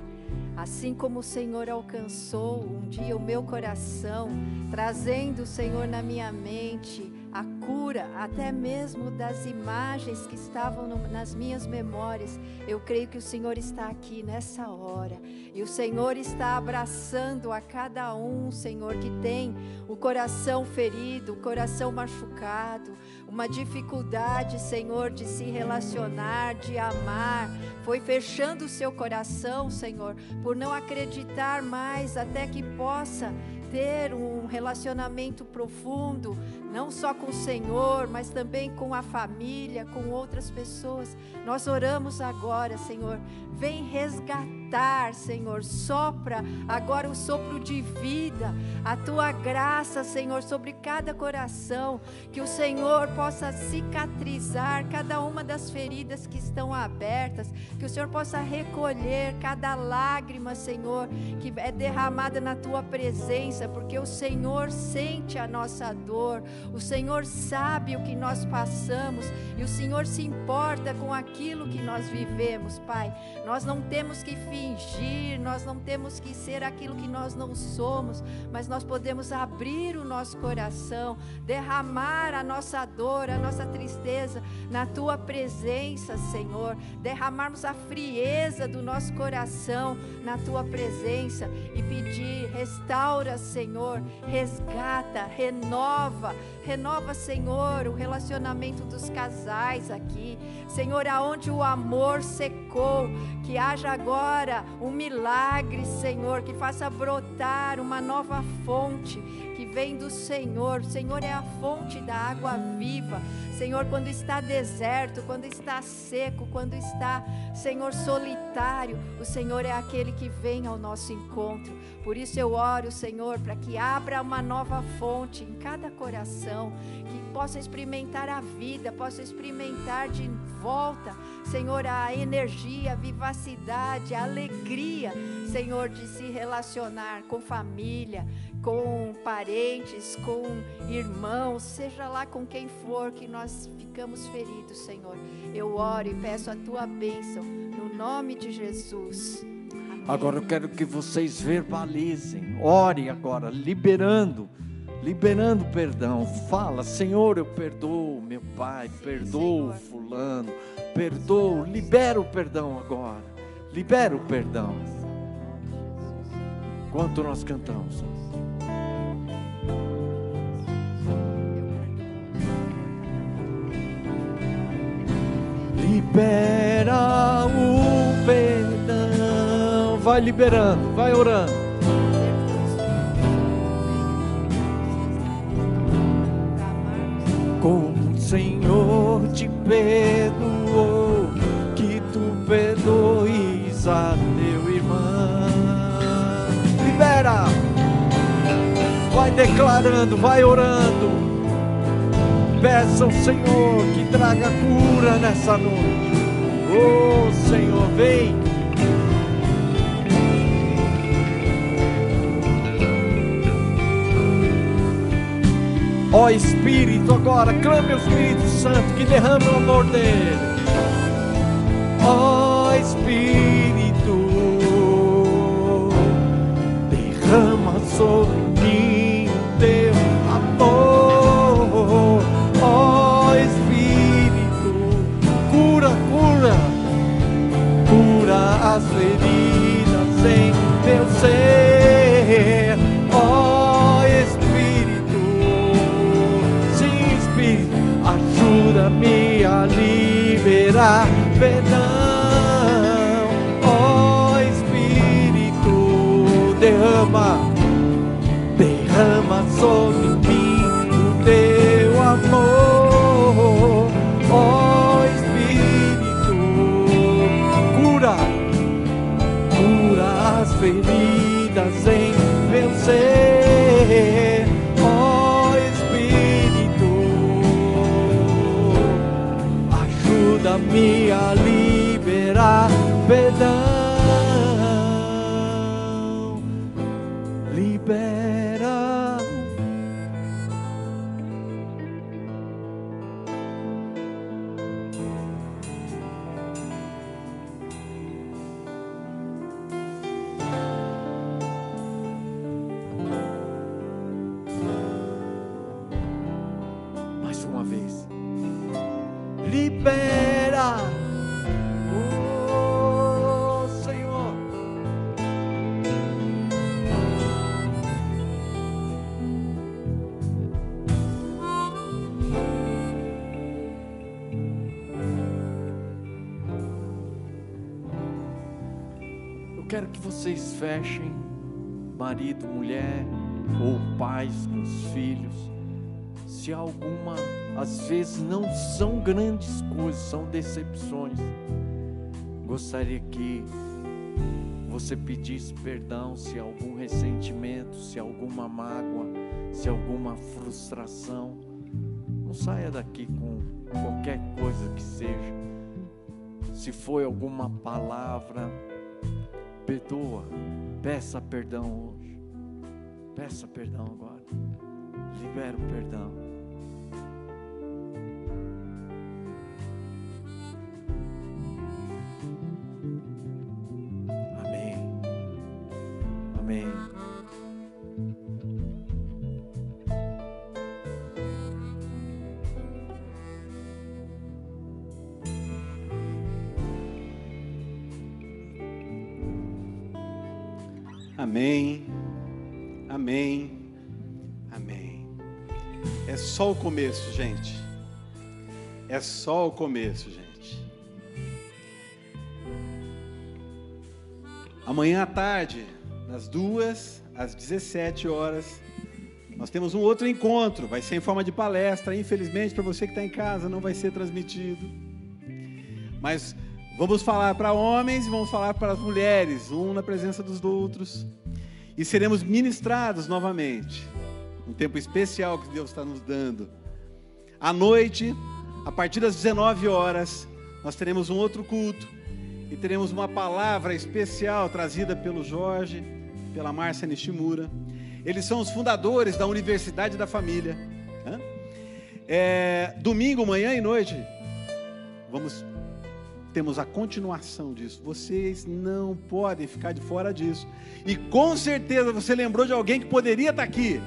Assim como o Senhor alcançou um dia o meu coração, trazendo, Senhor, na minha mente a cura, até mesmo das imagens que estavam nas minhas memórias. Eu creio que o Senhor está aqui nessa hora, e o Senhor está abraçando a cada um, Senhor, que tem o coração ferido, o coração machucado, uma dificuldade, Senhor, de se relacionar, de amar, foi fechando o seu coração, Senhor, por não acreditar mais até que possa ter um relacionamento profundo, não só com o Senhor, mas também com a família, com outras pessoas. Nós oramos agora, Senhor, vem resgatar altar, Senhor, sopra agora o sopro de vida, a Tua graça, Senhor, sobre cada coração, que o Senhor possa cicatrizar cada uma das feridas que estão abertas, que o Senhor possa recolher cada lágrima, Senhor, que é derramada na Tua presença, porque o Senhor sente a nossa dor, o Senhor sabe o que nós passamos e o Senhor se importa com aquilo que nós vivemos, Pai. Nós não temos que fingir, nós não temos que ser aquilo que nós não somos, mas nós podemos abrir o nosso coração, derramar a nossa dor, a nossa tristeza na Tua presença, Senhor, derramarmos a frieza do nosso coração na Tua presença e pedir: restaura, Senhor, resgata, renova, Senhor, o relacionamento dos casais aqui, Senhor, aonde o amor secou, que haja agora um milagre, Senhor, que faça brotar uma nova fonte que vem do Senhor. O Senhor é a fonte da água viva, Senhor, quando está deserto, quando está seco, quando está, Senhor, solitário, o Senhor é aquele que vem ao nosso encontro. Por isso eu oro, Senhor, para que abra uma nova fonte em cada coração, que possa experimentar a vida, possa experimentar de volta, Senhor, a energia, a vivacidade, a alegria, Senhor, de se relacionar com família, com parentes, com irmãos, seja lá com quem for que nós ficamos feridos, Senhor. Eu oro e peço a Tua bênção, no nome de Jesus. Amém.
Agora eu quero que vocês verbalizem, orem agora, liberando perdão. Fala: Senhor, eu perdoo meu pai, perdoo fulano, perdoo, libera o perdão agora, libera o perdão. Quanto nós cantamos? Libera o perdão. Vai liberando, vai orando. Como o Senhor te perdoou, que tu perdoes a teu irmão. Libera. Vai declarando, vai orando. Peça ao Senhor que traga cura nessa noite. Oh, Senhor, vem. Ó Espírito, agora clame ao Espírito Santo que derrame o amor dele. Ó Espírito, derrama sobre mim o teu amor. Ó Espírito, cura as feridas em teu ser. Ó Espírito, sim, Espírito, ajuda-me a liberar perdão. Ó Espírito, derrama sobre mim o teu amor. Ó Espírito, cura as feridas em meu ser. Ó Espírito, ajuda-me a liberar perdão. Libera. Mais uma vez. Libera. Oh, Senhor. Eu quero que vocês fechem, marido, mulher, ou pais com os filhos. Se alguma, às vezes não são grandes coisas, são decepções. Gostaria que você pedisse perdão se há algum ressentimento, se há alguma mágoa, se há alguma frustração. Não saia daqui com qualquer coisa que seja. Se foi alguma palavra, perdoa, peça perdão hoje. Peça perdão agora. Libera o perdão. Amém. Amém.
Amém, amém, amém. É só o começo, gente. É só o começo, gente. Amanhã à tarde, das 2 às 17 horas, nós temos um outro encontro. Vai ser em forma de palestra. Infelizmente, para você que está em casa, não vai ser transmitido. Mas vamos falar para homens e vamos falar para as mulheres, um na presença dos outros. E seremos ministrados novamente. Um tempo especial que Deus está nos dando. À noite, a partir das 19 horas, nós teremos um outro culto. E teremos uma palavra especial trazida pelo Jorge, pela Márcia Nishimura. Eles são os fundadores da Universidade da Família. Domingo, manhã e noite, temos a continuação disso. Vocês não podem ficar de fora disso. E com certeza você lembrou de alguém que poderia estar aqui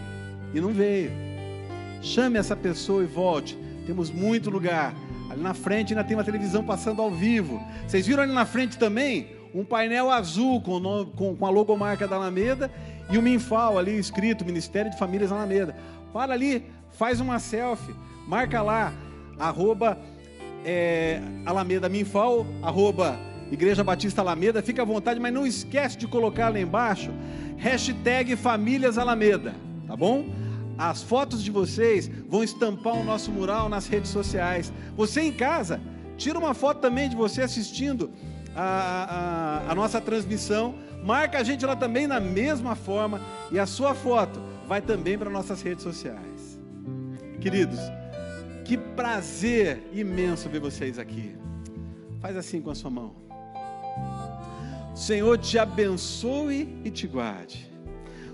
e não veio. Chame essa pessoa e volte. Temos muito lugar. Ali na frente ainda tem uma televisão passando ao vivo. Vocês viram ali na frente também um painel azul com a logomarca da Alameda e o Minfal ali escrito, Ministério de Famílias Alameda. Para ali, faz uma selfie, marca lá, Alameda Minfal, Igreja Batista Alameda, fica à vontade, mas não esquece de colocar lá embaixo, #Famílias Alameda, tá bom? As fotos de vocês vão estampar o nosso mural nas redes sociais. Você em casa, tira uma foto também de você assistindo a nossa transmissão, marca a gente lá também na mesma forma, e a sua foto vai também para nossas redes sociais. Queridos, que prazer imenso ver vocês aqui. Faz assim com a sua mão. O Senhor te abençoe e te guarde.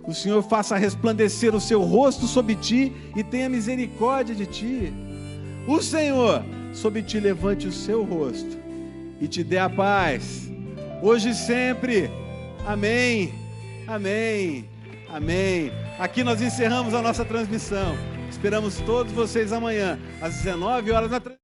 O Senhor faça resplandecer o seu rosto sobre ti e tenha misericórdia de ti. O Senhor sobre ti levante o seu rosto e te dê a paz, hoje e sempre. Amém, amém, amém. Aqui nós encerramos a nossa transmissão. Esperamos todos vocês amanhã, às 19 horas, na transmissão.